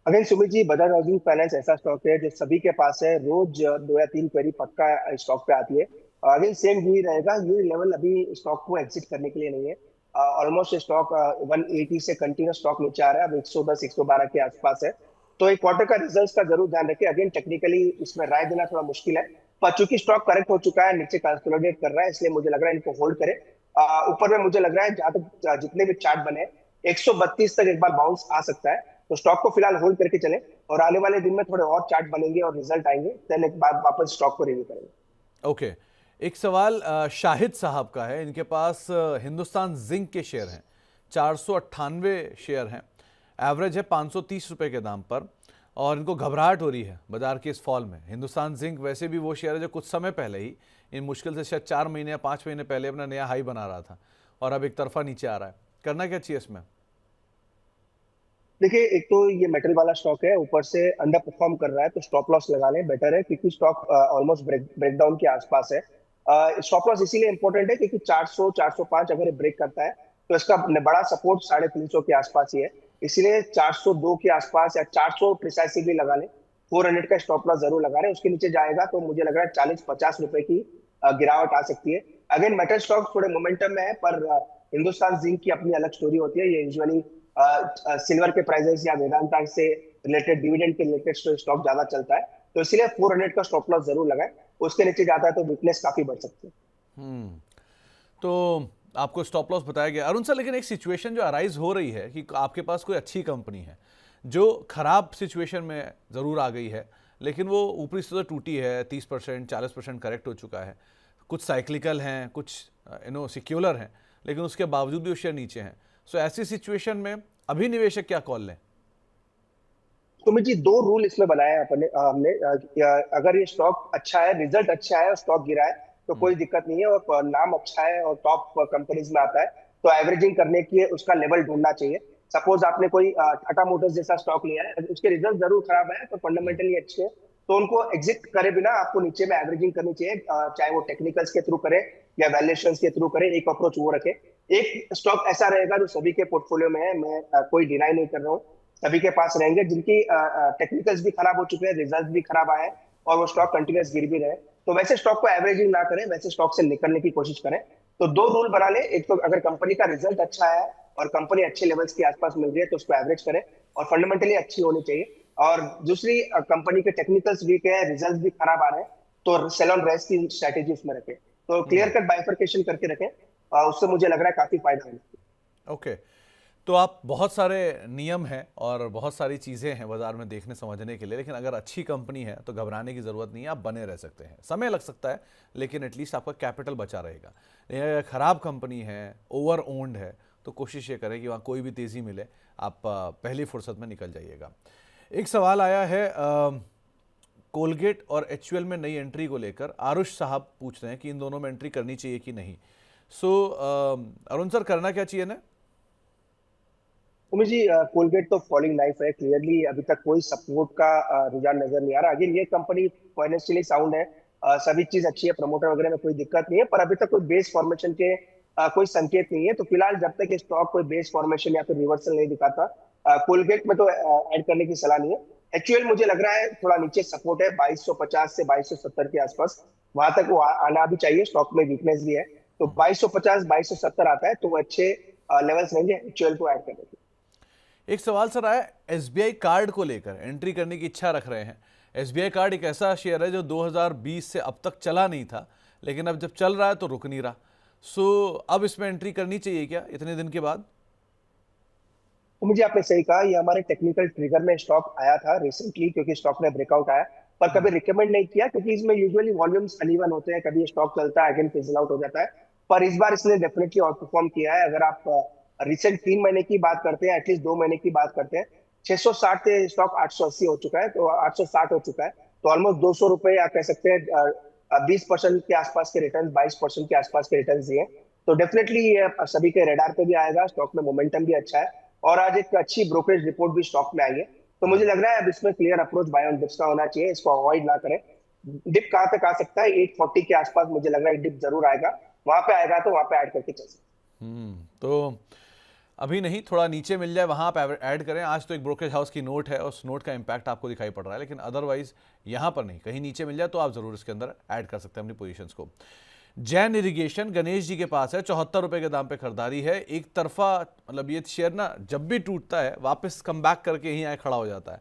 Again Sumit ji, Bajaj housing finance ऐसा स्टॉक है जो सभी के पास है, रोज 2 या 3 क्वेरी पक्का स्टॉक पे आती है। अगेन सेम यही रहेगा, ये लेवल अभी स्टॉक को एग्जिट करने के लिए नहीं है। ऑलमोस्ट स्टॉक 180 से कंटिन्यूस स्टॉक नीचे आ रहा है, अब 110 112 के आसपास है। तो एक क्वार्टर का रिजल्ट का जरूर ध्यान रखें। अगेन टेक्निकली इसमें राय देना थोड़ा मुश्किल है, पर चूंकि स्टॉक करेक्ट हो चुका है, नीचे कंसोलिडेट कर रहा है, इसलिए मुझे लग रहा है इनको होल्ड करें। ऊपर में मुझे लग रहा है जहां तक जितने भी चार्ट बने 132 तक एक बार बाउंस आ सकता है, तो स्टॉक को फिलहाल होल्ड करके चले, और आने वाले दिन में थोड़े और चार्ट बनेंगे और रिजल्ट आएंगे, देन एक बार वापस स्टॉक को रिव्यू करेंगे। ओके एक सवाल शाहिद साहब का है, इनके पास हिंदुस्तान जिंक के शेयर हैं, 498 शेयर हैं, एवरेज है 530 रुपये के दाम पर, और इनको घबराहट हो रही है बाजार के इस फॉल में। हिंदुस्तान जिंक वैसे भी वो शेयर है जो कुछ समय पहले ही, इन मुश्किल से शायद 4 महीने या 5 महीने पहले अपना नया हाई बना रहा था और अब एक तरफा नीचे आ रहा है, करना क्या चाहिए इसमें? देखिए, एक तो ये मेटल वाला स्टॉक है, ऊपर से अंडर परफॉर्म कर रहा है, तो स्टॉप लॉस लगा लें, बेटर है, क्योंकि स्टॉक ऑलमोस्ट ब्रेकडाउन के आसपास है। स्टॉप लॉस इसीलिए इंपॉर्टेंट है क्योंकि 400 405 अगर ब्रेक करता है तो इसका बड़ा सपोर्ट 350 के आसपास ही है। इसीलिए 402 के आसपास या 400 प्रिसाइसली लगा ले, 400 का स्टॉप लॉस जरूर लगा रहे। उसके नीचे जाएगा तो मुझे लग रहा है 40-50 रुपए की गिरावट आ सकती है। अगेन मेटल स्टॉक थोड़े मोमेंटम में है, पर हिंदुस्तान जिंक की अपनी अलग स्टोरी होती है। ये यूजुअली सिल्वर के प्राइसेस या वेदांता से रिलेटेड, डिविडेंड के रिलेटेड स्टॉक ज्यादा चलता है, तो इसलिए 400 का स्टॉप लॉस जरूर लगाए। उसके नीचे जाता है तो वीकनेस काफी बढ़ सकती है। तो आपको स्टॉप लॉस बताया गया अरुण सर, लेकिन एक सिचुएशन जो अराइज हो रही है कि आपके पास कोई अच्छी कंपनी है जो खराब सिचुएशन में ज़रूर आ गई है, लेकिन वो ऊपरी से तो टूटी है, 30% 40% करेक्ट हो चुका है, कुछ साइक्लिकल हैं, कुछ सिक्योलर हैं, लेकिन उसके बावजूद भी वो शेयर नीचे हैं। सो ऐसी सिचुएशन में अभी निवेशक क्या कॉल लें? सुमित जी, दो रूल इसमें बनाए हैं हमने। अगर ये स्टॉक अच्छा है, रिजल्ट अच्छा है और स्टॉक गिरा है तो कोई दिक्कत नहीं है, और नाम अच्छा है और टॉप कंपनीज में आता है, तो एवरेजिंग करने की उसका लेवल ढूंढना चाहिए। सपोज आपने कोई टाटा मोटर्स जैसा स्टॉक लिया है, उसके रिजल्ट जरूर खराब है तो फंडामेंटली अच्छे हैं, तो उनको एग्जिट करे बिना आपको नीचे में एवरेजिंग करनी चाहिए। चाहे वो टेक्निकल्स के थ्रू करे या वैल्यूएशंस के थ्रू करे, एक अप्रोच वो रखे। एक स्टॉक ऐसा रहेगा जो सभी के पोर्टफोलियो में है, मैं कोई डिनाई नहीं कर रहा हूँ, सभी के पास रहेंगे, जिनकी टेक्निकल्स भी खराब हो चुके हैं, रिजल्ट भी खराब आए हैं और वो स्टॉक कंटिन्यूस गिर भी रहे। तो वैसे स्टॉक को एवरेजिंग ना करें, वैसे स्टॉक से निकलने की कोशिश करें। तो दो रूल बना ले, एक तो अगर कंपनी का रिजल्ट अच्छा है और कंपनी अच्छे लेवल्स के आसपास मिल रही है तो उसको एवरेज करें और फंडामेंटली अच्छी होनी चाहिए। और दूसरी, कंपनी के टेक्निकल्स वीक है, रिजल्ट भी खराब आ रहे हैं, तो सेल ऑन रेस्ट की स्ट्रेटेजी उसमें रखें। तो क्लियर कट बाइफरकेशन करके रखें, उससे मुझे लग रहा है काफी फायदा होगा। ओके, तो आप बहुत सारे नियम हैं और बहुत सारी चीज़ें हैं बाज़ार में देखने समझने के लिए, लेकिन अगर अच्छी कंपनी है तो घबराने की ज़रूरत नहीं है, आप बने रह सकते हैं। समय लग सकता है लेकिन एटलीस्ट आपका कैपिटल बचा रहेगा। लेकिन अगर ख़राब कंपनी है, ओवर ओन्ड है, तो कोशिश ये करें कि वहाँ कोई भी तेज़ी मिले आप पहली फुर्सत में निकल जाइएगा। एक सवाल आया है कोलगेट और एचयूएल में नई एंट्री को लेकर, आरुष साहब पूछ रहे हैं कि इन दोनों में एंट्री करनी चाहिए कि नहीं। सो अरुण सर, करना क्या चाहिए ना? उमेश जी, कोलगेट तो फॉलिंग नाइफ है, क्लियरली अभी तक कोई सपोर्ट का रुझान नजर नहीं आ रहा। अगेन ये कंपनी फाइनेंशियली साउंड है, सभी चीज अच्छी है, प्रमोटर वगैरह में कोई दिक्कत नहीं है, पर अभी तक कोई बेस फॉर्मेशन के कोई संकेत नहीं है। तो फिलहाल जब तक स्टॉक कोई बेस फॉर्मेशन या फिर रिवर्सल नहीं दिखाता, कोलगेट में तो ऐड करने की सलाह नहीं है। एचयूएल मुझे लग रहा है थोड़ा नीचे सपोर्ट है, 2250 से 2270 के आसपास, वहां तक वो आना भी चाहिए, स्टॉक में वीकनेस भी है। तो 2250 2270 आता है तो वो अच्छे लेवल्स रहेंगे एचयूएल को ऐड करने के। एक सवाल सर आया एसबीआई कार्ड को लेकर, एंट्री करने की इच्छा रख रहे हैं। एसबीआई कार्ड एक ऐसा शेयर है जो 2020 से अब तक चला नहीं था, लेकिन अब जब चल रहा है तो रुक नहीं रहा। सो अब इसमें एंट्री करनी चाहिए क्या इतने दिन के बाद? तो मुझे आपने सही कहा, ये हमारे टेक्निकल ट्रिगर में स्टॉक आया था रिसेंटली, क्योंकि स्टॉक में ब्रेकआउट आया, पर कभी रिकमेंड नहीं किया, क्योंकि इसमें यूजुअली वॉल्यूम्स अनइवन होते हैं, कभी स्टॉक चलता है अगेन फिजल आउट हो जाता है। पर इस बार इसने डेफिनेटली आउट परफॉर्म किया है। अगर आप रिसेंट 3 महीने की बात करते हैं, एटलीस्ट 2 महीने की बात करते हैं, 660 से स्टॉक 880 हो चुका है, तो 860 हो चुका है, तो ऑलमोस्ट 200 रुपए आप कह सकते हैं 20% के आसपास के रिटर्न, 22% के आसपास के रिटर्न दिए। तो डेफिनेटली ये सभी के रेडार पे भी आएगा, स्टॉक में मोमेंटम भी अच्छा है, और आज एक अच्छी ब्रोकरेज रिपोर्ट भी स्टॉक में आई है। तो मुझे लग रहा है अब इसमें clear approach by on dips का होना चाहिए, इसको अवॉइड ना करें। डिप कहाँ तक आ सकता है? 840 के आसपास मुझे लग रहा है डिप जरूर आएगा, वहां पे आएगा तो वहां पे ऐड करके चल सकते हम्म, तो अभी नहीं, थोड़ा नीचे मिल जाए वहाँ आप ऐड करें। आज तो एक ब्रोकरेज हाउस की नोट है और उस नोट का इम्पैक्ट आपको दिखाई पड़ रहा है, लेकिन अदरवाइज यहाँ पर नहीं, कहीं नीचे मिल जाए तो आप ज़रूर इसके अंदर ऐड कर सकते हैं अपनी पोजीशंस को। जैन इरिगेशन गणेश जी के पास है, 74 रुपये के दाम पे खरीदारी है। एक तरफा मतलब ये शेयर ना जब भी टूटता है वापस कम बैक करके यहीं आए खड़ा हो जाता है।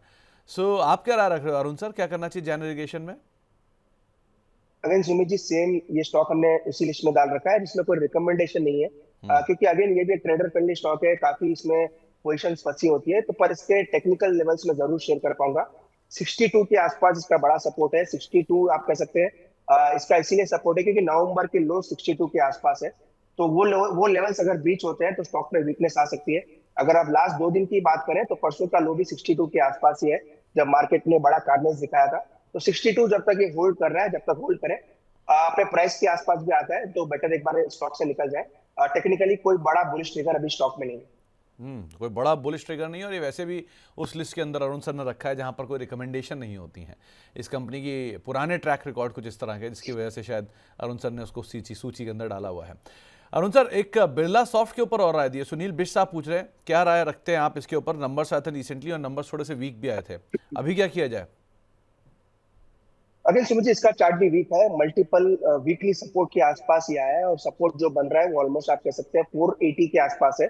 सो आप क्या राय रख रहे हो अरुण सर, क्या करना चाहिए जैन इरिगेशन में? अगेन सुमित जी, सेम ये स्टॉक हमने उसी लिस्ट में डाल रखा है जिसमें कोई रिकमेंडेशन नहीं है, क्योंकि अगेन ये भी एक ट्रेडर फ्रेंडली स्टॉक है, काफी इसमें पोजिशंस फंसी होती है, तो पर इसके टेक्निकल लेवल्स में जरूर शेयर कर पाऊंगा। 62 के आसपास इसका बड़ा सपोर्ट है, 62 आप कह सकते हैं। इसका इसीलिए सपोर्ट है क्योंकि नवंबर के लो 62 के आसपास है, तो वो लेवल्स अगर बीच होते हैं तो स्टॉक में वीकनेस आ सकती है। अगर आप लास्ट 2 दिन की बात करें तो परसों का लो भी 62 के आसपास ही है, जब मार्केट ने बड़ा कार्नेज दिखाया था। तो 62 जब तक ये होल्ड कर रहा है, जब तक होल्ड करें, अपने प्राइस के आसपास भी आता है, तो बेटर एक बार स्टॉक से निकल जाए। टेक्निकली कोई बड़ा बुलिश ट्रिगर अभी स्टॉक में नहीं है। कोई बड़ा बुलिश ट्रिगर नहीं है, और ये वैसे भी उस लिस्ट के अंदर अरुण सर ने रखा है जहां पर कोई रिकमेंडेशन नहीं होती है। इस कंपनी की पुराने ट्रैक रिकॉर्ड कुछ इस तरह के, जिसकी वजह से शायद अरुण सर ने उसको सूची के अंदर डाला हुआ है। अरुण सर, एक बिरला सॉफ्ट के ऊपर और राय दी है। सुनील बिश साहब पूछ रहे हैं क्या राय रखते हैं आप इसके ऊपर? नंबर्स आए थे रिसेंटली और नंबर्स थोड़े से वीक भी आए थे, अभी क्या किया जाए? अगेन समझिए इसका चार्ट भी वीक है, मल्टीपल वीकली सपोर्ट के आसपास ही आया है और सपोर्ट जो बन रहा है वो ऑलमोस्ट आप कह सकते हैं 480 के आसपास है।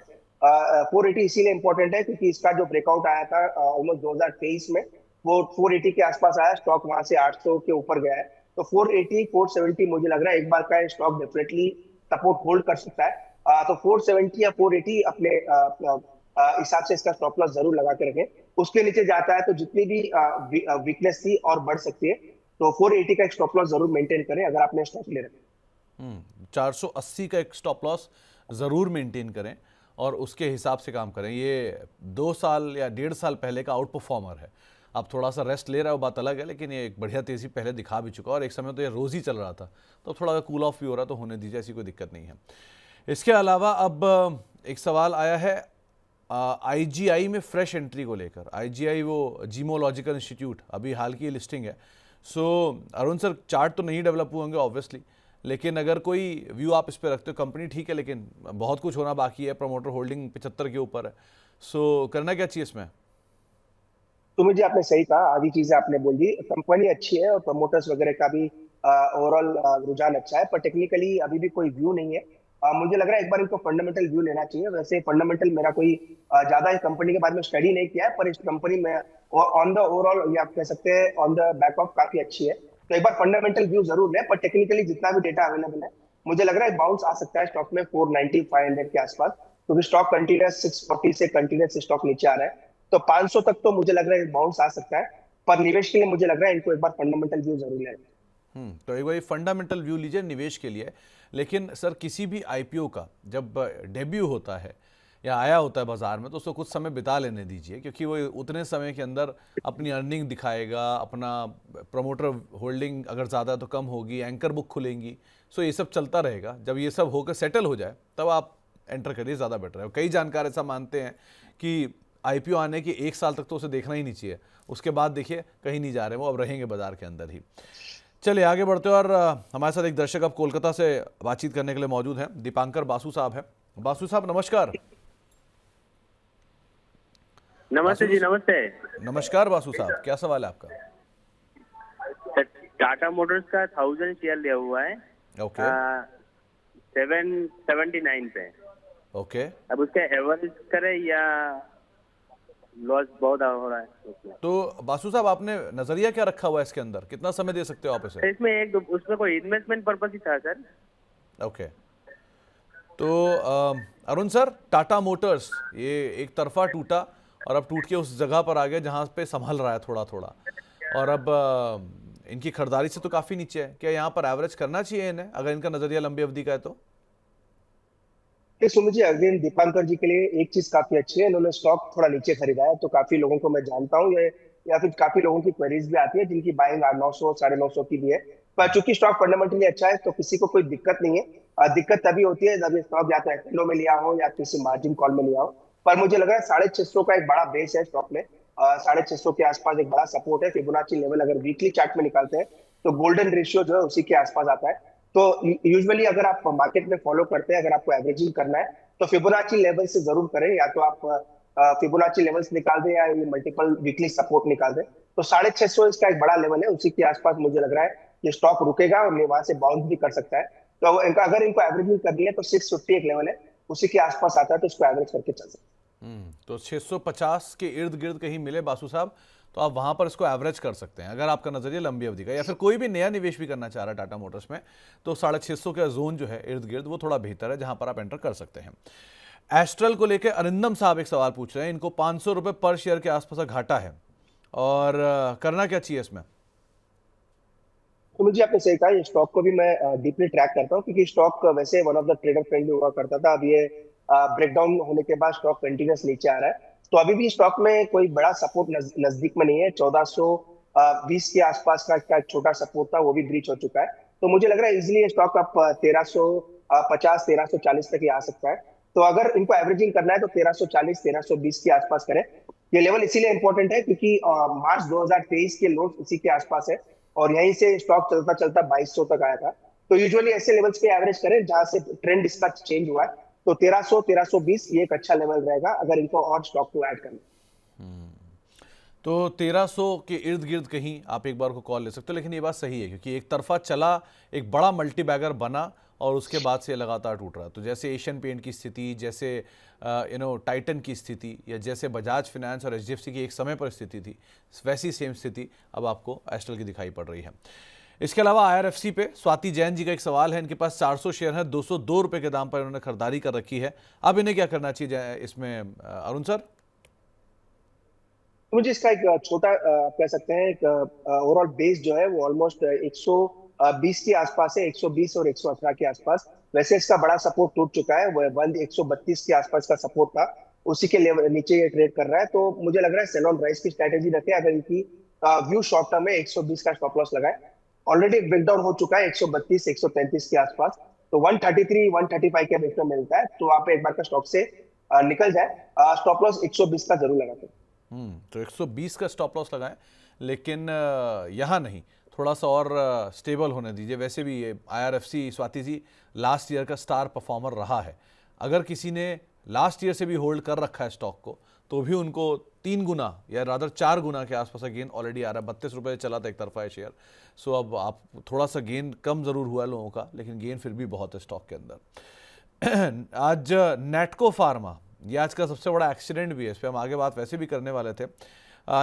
480 इसीलिए इंपॉर्टेंट है क्योंकि इसका जो ब्रेकआउट आया था ऑलमोस्ट 2023 में, वो 480 के आसपास आया, स्टॉक वहां से 800 के ऊपर गया है। तो 480 470 मुझे लग रहा है एक बार का स्टॉक डेफिनेटली सपोर्ट होल्ड कर सकता है। तो 470 या 480 अपने हिसाब से इसका स्टॉप लॉस जरूर लगा के रखें। उसके नीचे जाता है तो जितनी भी वीकनेस थी और बढ़ सकती है, तो 480 का एक स्टॉप लॉस जरूर मेंटेन करें अगर आपने स्टॉक ले रखा। 480 का एक स्टॉप लॉस ज़रूर मेंटेन करें और उसके हिसाब से काम करें। ये 2 साल या 1.5 साल पहले का आउट परफॉर्मर है। अब थोड़ा सा रेस्ट ले रहा है, वो बात अलग है, लेकिन ये एक बढ़िया तेज़ी पहले दिखा भी चुका और एक समय तो ये रोज़ ही चल रहा था, तो थोड़ा कूल ऑफ भी हो रहा, तो होने दीजिए, ऐसी कोई दिक्कत नहीं है। इसके अलावा अब एक सवाल आया है आईजीआई में फ्रेश एंट्री को लेकर। आईजीआई वो जीमोलॉजिकल इंस्टीट्यूट, अभी हाल की लिस्टिंग है। सो अरुण सर, चार्ट तो नहीं डेवलप हुए होंगे ऑब्वियसली, लेकिन अगर कोई व्यू आप इस पे रखते हो, कंपनी ठीक है लेकिन बहुत कुछ होना बाकी है, प्रमोटर होल्डिंग 75 के ऊपर है, सो करना क्या चाहिए इसमें? तो मुझे आपने सही कहा, आधी चीजें आपने बोल दी। कंपनी अच्छी है और प्रमोटर्स वगैरह का भी ओवरऑल रुझान अच्छा है, पर टेक्निकली अभी भी कोई व्यू नहीं है। मुझे लग रहा है एक बार इनको फंडामेंटल व्यू लेना चाहिए। वैसे फंडामेंटल मेरा कोई ज्यादा इस कंपनी के बारे में स्टडी नहीं किया है, पर इस कंपनी में ऑन द ओवरऑल ये आप कह सकते हैं ऑन द बैक ऑफ काफी अच्छी है। तो एक बार फंडामेंटल व्यू जरूर लें, पर टेक्निकली जितना भी डेटा अवेलेबल है मुझे लग रहा है बाउंस आ सकता है स्टॉक में 490 500 के आसपास, क्योंकि स्टॉक कंटिन्यूस 640 से कंटिन्यूस स्टॉक नीचे आ रहा है। तो 500 तक तो मुझे लग रहा है बाउंस आ सकता है, पर निवेश के लिए मुझे लग रहा है इनको एक बार फंडामेंटल व्यू जरूर लेना। तो एक बार फंडामेंटल व्यू लीजिए निवेश के लिए। लेकिन सर, किसी भी आईपीओ का जब डेब्यू होता है या आया होता है बाजार में, तो उसको कुछ समय बिता लेने दीजिए, क्योंकि वो उतने समय के अंदर अपनी अर्निंग दिखाएगा, अपना प्रमोटर होल्डिंग अगर ज़्यादा तो कम होगी, एंकर बुक खुलेंगी, सो ये सब चलता रहेगा। जब ये सब होकर सेटल हो जाए तब आप एंटर करिए, ज़्यादा बेटर है। कई जानकार ऐसा मानते हैं कि आईपीओ आने के 1 साल तक तो उसे देखना ही नहीं चाहिए, उसके बाद देखिए कहीं नहीं जा रहे, वो अब रहेंगे बाजार के अंदर ही। चलिए आगे बढ़ते हैं, और हमारे साथ एक दर्शक अब कोलकाता से बातचीत करने के लिए मौजूद हैं, दीपांकर बासु साहब हैं। बासु साहब नमस्कार। नमस्ते जी, नमस्ते। नमस्कार बासु साहब, क्या सवाल है आपका? टाटा मोटर्स का 1000 शेयर लिया हुआ है, ओके 779 पे। ओके, अब उसका एवरेज करे या लॉस बहुत हो रहा है उसमें? तो बासु साहब, आपने नजरिया क्या रखा हुआ है इसके अंदर? कितना समय दे सकते हो आप इसे? इसमें उसमें कोई इन्वेस्टमेंट पर्पस ही था सर। ओके, तो अरुण सर, टाटा मोटर्स ये एक तरफा टूटा और अब टूट के उस जगह पर आ गया जहां पे संभल रहा है थोड़ा थोड़ा, और अब इनकी खरीदारी से तो काफी नीचे है। क्या यहाँ पर एवरेज करना चाहिए इन्हें, अगर इनका नजरिया लंबी अवधि का है तो? सुनो जी, अगेन दीपांकर जी के लिए एक चीज काफी अच्छी है, इन्होंने स्टॉक थोड़ा नीचे खरीदा है, तो काफी लोगों को मैं जानता हूँ ये, या फिर काफी लोगों की क्वेरीज भी आती है जिनकी बाइंग 900 950 की भी है। पर चूंकि स्टॉक फंडामेंटली अच्छा है तो किसी को कोई दिक्कत नहीं है। दिक्कत तभी होती है जब ये स्टॉक या तो एफएनओ में लिया हो या किसी मार्जिन कॉल में लिया हो। पर मुझे लग रहा है 650 का एक बड़ा बेस है स्टॉक में, 650 के आसपास एक बड़ा सपोर्ट है। फिबोनाची लेवल अगर वीकली चार्ट में निकालते हैं तो गोल्डन रेशियो जो है उसी के आसपास आता है। तो यूजुअली अगर आप मार्केट में फॉलो करते हैं, अगर आपको एवरेजिंग करना है तो फिबोनाची लेवल से जरूर करें, या तो आप फिबोनाची लेवल्स निकाल दें या ये मल्टीपल वीकली सपोर्ट निकाल दें। तो 650 इसका एक बड़ा लेवल है, उसी के आसपास मुझे लग रहा है ये स्टॉक रुकेगा और ये वहां से बाउंस भी कर सकता है। तो अगर इनको एवरेजिंग करनी है तो 650 एक लेवल है, उसी के आसपास आता है, तो इसको एवरेज करके चल सकते हैं। तो 650 के इर्द गिर्द कहीं मिले बासु साहब, तो आप वहां पर इसको एवरेज कर सकते हैं, अगर आपका नजरिया लंबी अवधि का, या फिर कोई भी नया निवेश भी करना चाह रहा है टाटा मोटर्स में, तो 650 का जोन जो है इर्द गिर्द वो थोड़ा बेहतर है, जहां पर आप एंटर कर सकते हैं। एस्ट्रल को लेकर अरिंदम साहब एक सवाल पूछ रहे हैं, इनको 500 रुपए पर शेयर के आसपास घाटा है, और करना क्या चाहिए इसमें? तो मुझे आपने सही कहा, ये स्टॉक को भी मैं डीपली ट्रैक करता हूँ, क्योंकि स्टॉक वैसे one of the trader friendly हुआ करता था। अब ये ब्रेकडाउन होने के बाद स्टॉक कंटिन्यूस नीचे आ रहा है, तो अभी भी स्टॉक में कोई बड़ा सपोर्ट नजदीक में नहीं है। 1420 के आसपास का एक छोटा सपोर्ट था, वो भी ब्रीच हो चुका है। तो मुझे लग रहा है इजिली स्टॉक अब 1350 1340 तक ही आ सकता है। तो अगर इनको एवरेजिंग करना है तो 1340 1320 के आसपास करें। ये लेवल इसीलिए इंपॉर्टेंट है क्योंकि मार्च 2023 के लोड इसी के आसपास है, और यहीं से स्टॉक चलता चलता 2200 तक आया था। तो यूजुअली ऐसे लेवल्स पे एवरेज करें जहां से ट्रेंड इसका चेंज हुआ है। तो 1300 1320 ये एक अच्छा लेवल रहेगा अगर इनको और स्टॉक को ऐड करना। तो 1300 के इर्द गिर्द कहीं आप एक बार को कॉल ले सकते हो, लेकिन ये बात सही है क्योंकि एक तरफा चला, एक बड़ा मल्टी बैगर बना और उसके बाद से लगातार टूट रहा है। तो जैसे एशियन पेंट की स्थिति, जैसे टाइटन की स्थिति, या जैसे बजाज फाइनेंस और एचडीएफसी की एक समय पर स्थिति थी, वैसी सेम स्थिति अब आपको एस्ट्रल की दिखाई पड़ रही है। इसके अलावा आईआरएफसी पे स्वाति जैन जी का एक सवाल है। इनके पास 400 शेयर है, 202 रुपये के दाम पर इन्होंने खरीदारी कर रखी है। अब इन्हें क्या करना चाहिए इसमें अरुण सर? तो मुझे इसका एक छोटा आप कह सकते हैं एक ओवरऑल बेस जो है वो ऑलमोस्ट 120 के आसपास है, 120 और 118 के आसपास। वैसे इसका बड़ा सपोर्ट टूट चुका है, वो 132 के आसपास का सपोर्ट था, उसी के लेवल नीचे ये ट्रेड कर रहा है। तो मुझे लग रहा है सेल ऑन राइज की स्ट्रेटेजी रखें। अगर इनकी व्यू शॉर्ट टर्म में 120 का स्टॉप लॉस लगाए। ऑलरेडी ब्रेकडाउन हो चुका है 132 133 के आसपास, तो 133 135 के बीच में मिलता है, तो वहां पे एक बार का स्टॉक से निकल जाए। स्टॉप लॉस 120 का जरूर लगाते हैं। तो 120 का स्टॉप लॉस लगाएं, लेकिन यहाँ नहीं, थोड़ा सा और स्टेबल होने दीजिए। वैसे भी ये IRFC Swati ji last year का स्टार परफॉर्मर रहा है। अगर किसी ने लास्ट ईयर से भी होल्ड कर रखा है स्टॉक को, तो भी उनको 3 गुना या रादर 4 गुना के आसपास का गेन ऑलरेडी आ रहा है। 32 रुपये चला था एक तरफा है शेयर। सो अब आप थोड़ा सा गेन कम ज़रूर हुआ है लोगों का, लेकिन गेन फिर भी बहुत है स्टॉक के अंदर। आज नेटको फार्मा, ये आज का सबसे बड़ा एक्सीडेंट भी है, इस पर हम आगे बात वैसे भी करने वाले थे,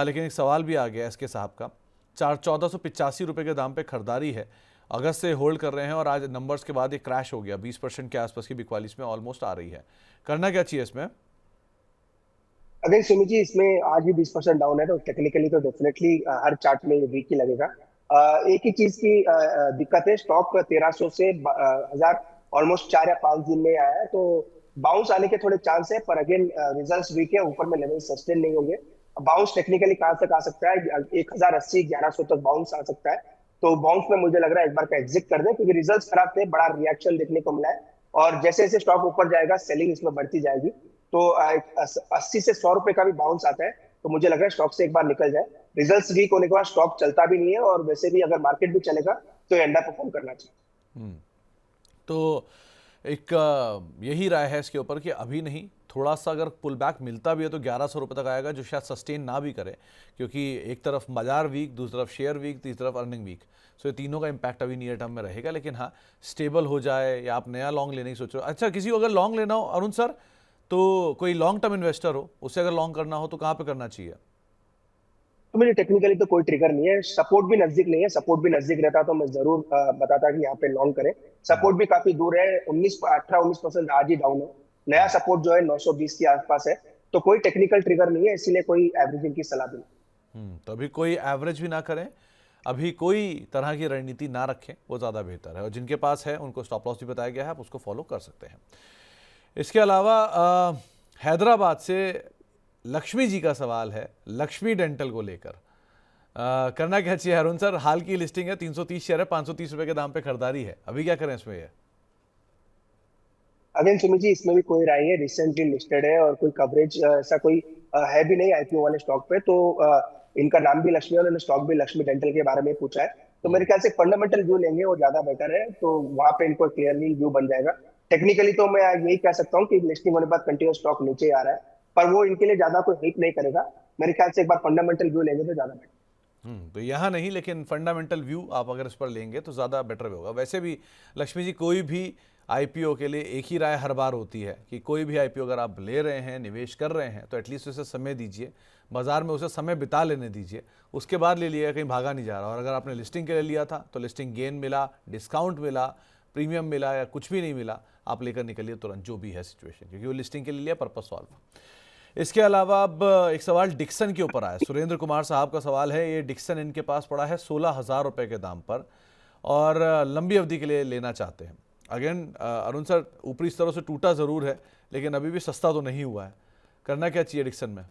लेकिन एक सवाल भी आ गया एसके साहब का। 1485 रुपये के दाम पे खरीदारी है, अगस्त से होल्ड कर रहे हैं और आज नंबर्स के बाद ये क्रैश हो गया। 20% के आसपास की बिकवाली इसमें ऑलमोस्ट आ रही है। करना क्या चाहिए इसमें? अगर सुमित जी इसमें आज भी 20% डाउन है, तो टेक्निकली तो डेफिनेटली हर चार्ट में वीक ही लगेगा। एक ही चीज की दिक्कत है, स्टॉक 1300 से 1000 ऑलमोस्ट 4 या 5 दिन में आया है, तो बाउंस आने के थोड़े चांस है, पर अगेन रिजल्ट्स वीक है, ऊपर में लेवल सस्टेन नहीं होंगे। बाउंस टेक्निकली कहां तक आ सकता है? 1080 1100 तक बाउंस आ सकता है। तो बाउंस में मुझे लग रहा है एक बार का एग्जिट कर दें, क्योंकि रिजल्ट्स खराब थे, बड़ा रिएक्शन देखने को मिला है, और जैसे जैसे स्टॉक ऊपर जाएगा सेलिंग इसमें बढ़ती जाएगी। तो 80 से 100 रुपए का भी बाउंस आता है, तो मुझे लग रहा है स्टॉक से एक बार निकल जाए। रिजल्ट्स वीक होने के बाद स्टॉक चलता भी नहीं है, और वैसे भी अगर मार्केट भी चलेगा तो अंडर परफॉर्म करना चाहिए। तो एक यही राय है इसके ऊपर कि अभी नहीं, थोड़ा सा अगर पुल बैक मिलता भी है तो 1100 रुपये तक आएगा, जो शायद सस्टेन ना भी करे, क्योंकि एक तरफ बाजार वीक, दूसरी तरफ शेयर वीक, तीसरी तरफ अर्निंग वीक। सो ये तीनों का इम्पैक्ट अभी नियर टर्म में रहेगा। लेकिन हाँ, स्टेबल हो जाए या आप नया लॉन्ग लेने की सोच रहे हो। अच्छा, किसी को अगर लॉन्ग लेना हो अरुण सर, तो कोई लॉन्ग टर्म इन्वेस्टर हो, उसे अगर लॉन्ग करना हो तो कहाँ पे करना चाहिए? तो मुझे टेक्निकली तो कोई ट्रिगर नहीं है, सपोर्ट भी नजदीक नहीं है। सपोर्ट भी नजदीक रहता तो मैं जरूर बताता कि यहाँ पे लॉन्ग करें। सपोर्ट भी काफी दूर है, 18-19% आज ही डाउन है। नया सपोर्ट जो है 920 के आसपास है, तो कोई टेक्निकल ट्रिगर नहीं है, इसीलिए कोई एवरेजिंग की सलाह भी नहीं। तो अभी कोई एवरेज भी ना करें, अभी कोई तरह की रणनीति ना रखें, वो ज़्यादा बेहतर है। और जिनके पास है उनको स्टॉप लॉस भी बताया गया है, आप उसको फॉलो कर सकते हैं। इसके अलावा हैदराबाद से लक्ष्मी जी का सवाल है, लक्ष्मी डेंटल को लेकर। करना क्या चाहिए अरुण सर? हाल की लिस्टिंग है, 330 शेयर है, 530 रुपए के दाम पे खरीदारी है, अभी क्या करें इसमें? ये अगेन सुमित जी इसमें भी कोई राय है, रिसेंटली लिस्टेड है और कोई कवरेज ऐसा कोई है भी नहीं आईपीओ वाले स्टॉक पे। तो इनका नाम भी लक्ष्मी, उन्होंने स्टॉक भी लक्ष्मी डेंटल के बारे में पूछा है, तो मेरे ख्याल से फंडामेंटल व्यू लेंगे वो ज्यादा बेटर है, तो वहां पे इनको क्लियरली व्यू बन जाएगा। टेक्निकली तो मैं यही कह सकता हूँ कि लिस्टिंग होने के बाद कंटिन्यूस स्टॉक नीचे आ रहा है, पर वो इनके लिए ज्यादा कोई हिट नहीं करेगा। मेरे ख्याल से एक बार फंडामेंटल व्यू लेंगे तो ज्यादा बेटर। तो यहाँ नहीं, लेकिन फंडामेंटल व्यू आप अगर इस पर लेंगे तो ज़्यादा बेटर होगा। वैसे भी लक्ष्मी जी, कोई भी आईपीओ के लिए एक ही राय हर बार होती है कि कोई भी आईपीओ अगर आप ले रहे हैं, निवेश कर रहे हैं, तो एटलीस्ट उसे समय दीजिए, बाजार में उसे समय बिता लेने दीजिए, उसके बाद ले लिया, कहीं भागा नहीं जा रहा। और अगर आपने लिस्टिंग के लिए लिया था तो लिस्टिंग गेन मिला, डिस्काउंट मिला, प्रीमियम मिला या कुछ भी नहीं मिला, आप लेकर निकलिए तुरंत, जो भी है सिचुएशन, क्योंकि वो लिस्टिंग के लिए लिया, पर्पस सॉल्व। इसके अलावा अब एक सवाल डिक्सन के ऊपर आया, सुरेंद्र कुमार साहब का सवाल है। ये डिक्सन इनके पास पड़ा है 16,000 रुपये के दाम पर और लंबी अवधि के लिए लेना चाहते हैं। अगेन अरुण सर, ऊपरी स्तरों से टूटा ज़रूर है, लेकिन अभी भी सस्ता तो नहीं हुआ है। करना क्या चाहिए डिक्सन में?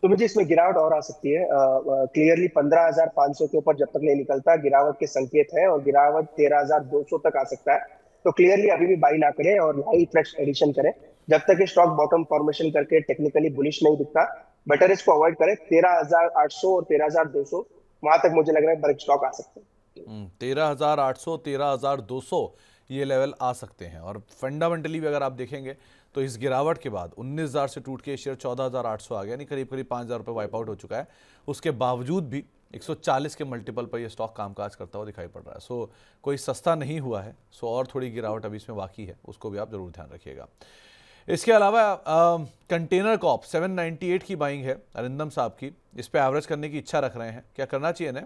तो मुझे इसमें गिरावट और आ सकती है। क्लियरली 15,500 के ऊपर जब तक नहीं निकलता, गिरावट के संकेत है, और गिरावट 13,200 तक आ सकता है। तो क्लियरली अभी भी बाई ना करें और ना ही फ्रेश एडिशन करें जब तक ये स्टॉक बॉटम फॉर्मेशन करके टेक्निकली बुलिश नहीं दिखता। बेटर इसको अवॉइड करें। 13,800 और 13,200 वहां तक मुझे लग रहा है बल्क स्टॉक आ सकते हैं। 13,800 13,200 ये लेवल आ सकते हैं। और फंडामेंटली भी अगर आप देखेंगे तो इस गिरावट के बाद 19,000 से टूट के शेयर 14,800 आ गया, यानी करीब करीब 5,000 रुपये वाइप आउट हो चुका है। उसके बावजूद भी 140 के मल्टीपल पर ये स्टॉक कामकाज करता हुआ दिखाई पड़ रहा है। सो कोई सस्ता नहीं हुआ है। सो और थोड़ी गिरावट अभी इसमें बाकी है, उसको भी आप जरूर ध्यान रखिएगा। इसके अलावा कंटेनर कॉप 798 की बाइंग है अरिंदम साहब की, इस पे एवरेज करने की इच्छा रख रहे हैं, क्या करना चाहिए ना?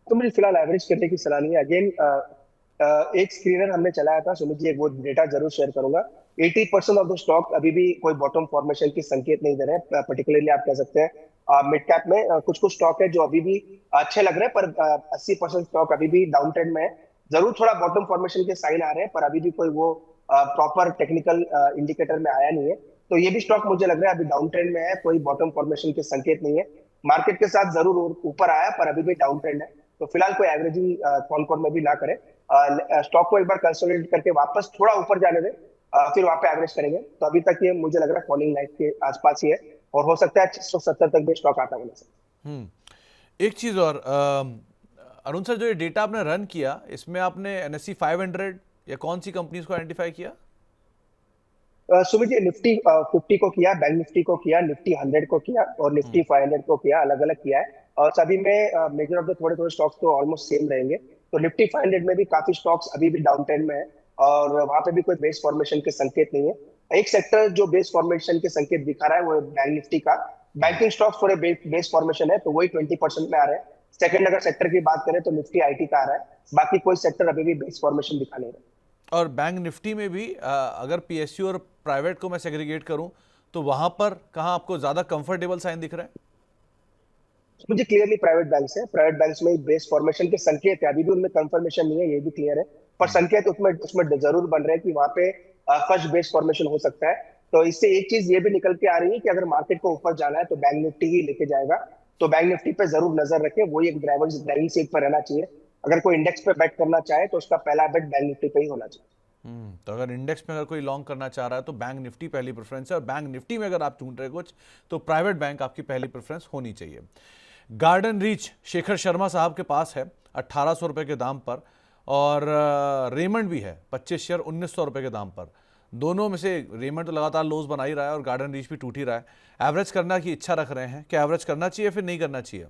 तो मुझे फिलहाल एवरेज करने की सलाह नहीं है। अगेन एक स्क्रीनर हमने चलाया था सुमित जी, एक वो डेटा जरूर शेयर करूंगा। 80% ऑफ द स्टॉक अभी भी कोई बॉटम फॉर्मेशन की संकेत नहीं दे रहे हैं। पर्टिकुलरली आप कह सकते हैं मिड कैप में कुछ कुछ स्टॉक है जो अभी भी अच्छे लग रहे हैं, पर 80% स्टॉक अभी भी डाउन ट्रेंड में है। जरूर थोड़ा बॉटम फॉर्मेशन के साइन आ रहे हैं, पर अभी भी कोई वो प्रॉपर टेक्निकल इंडिकेटर में आया नहीं है। तो ये भी स्टॉक मुझे लग रहा है अभी डाउन ट्रेंड में है, कोई बॉटम फॉर्मेशन के संकेत नहीं है। मार्केट के साथ जरूर ऊपर आया, पर अभी भी डाउन ट्रेंड है। तो फिलहाल कोई एवरेजिंग कॉल कॉल में भी ना करें। स्टॉक को एक बार कंसोलिडेट करके वापस थोड़ा ऊपर जाने दें, फिर वहां पे एवरेज करेंगे। तो अभी तक ये मुझे लग रहा है फॉलिंग नाइफ के आसपास ही है, और हो सकता है 670 तक भी स्टॉक आता होने से। एक चीज और अरुण सर, जो ये डेटा आपने रन किया, इसमें आपने NSE 500 या कौन सी कंपनीज को आइडेंटिफाई किया? सुमित जी, निफ्टी 50 को किया, बैंक निफ्टी को किया, निफ्टी 100 को किया, और निफ्टी 500 को किया, अलग अलग किया है। और सभी में मेजर ऑफ द थोड़े थोड़े स्टॉक्स तो ऑलमोस्ट सेम रहेंगे। तो निफ्टी 500 में भी काफी स्टॉक्स अभी भी डाउन ट्रेंड में है, और वहां पे भी कोई बेस फॉर्मेशन के संकेत नहीं है। एक सेक्टर जो बेस फॉर्मेशन के संकेत दिखा रहा है वो है बैंक निफ्टी का। बैंकिंग स्टॉक्स थोड़े बेस फॉर्मेशन है, तो वही 20% में आ रहे हैं। सेकंड अगर सेक्टर की बात करें तो निफ्टी IT का आ रहा है, बाकी कोई सेक्टर अभी भी बेस फॉर्मेशन दिखा नहीं रहा। और बैंक निफ्टी में भी अगर PSU और प्राइवेट को मैं सेग्रीगेट करूं तो वहां पर कहां आपको ज्यादा कंफर्टेबल साइन दिख रहा है? मुझे क्लियरली प्राइवेट बैंक्स है। प्राइवेट बैंक्स में बेस फॉर्मेशन के संकेत है, अभी भी उनमें कंफर्मेशन नहीं है, ये भी क्लियर है। पर संकेत उसमें उसमें जरूर बन रहे हैं कि वहां पे फर्स्ट बेस फॉर्मेशन हो सकता है। तो इससे एक चीज ये भी निकल के आ रही है कि अगर मार्केट को ऊपर जाना है तो बैंक निफ्टी ही लेके जाएगा। तो बैंक निफ्टी पे जरूर नजर रखें, वही एक ड्राइविंग सीट पर रहना चाहिए। अगर कोई इंडेक्स पे बेट करना चाहे तो उसका पहला बेट बैंक निफ्टी पे ही होना चाहिए। तो अगर इंडेक्स में अगर कोई लॉन्ग करना चाह रहा है तो बैंक निफ्टी पहली प्रेफरेंस है, और बैंक निफ्टी में अगर आप ढूंढ रहे कुछ तो प्राइवेट बैंक आपकी पहली प्रेफरेंस होनी चाहिए। गार्डन रीच शेखर शर्मा साहब के पास है 1,800 रुपये के दाम पर, और रेमंड भी है 25 शेयर 1,900 रुपये के दाम पर। दोनों में से रेमंड तो लगातार लोज बना ही रहा है और गार्डन रीच भी टूट ही रहा है। एवरेज करना की इच्छा रख रहे हैं, क्या एवरेज करना चाहिए फिर नहीं करना चाहिए?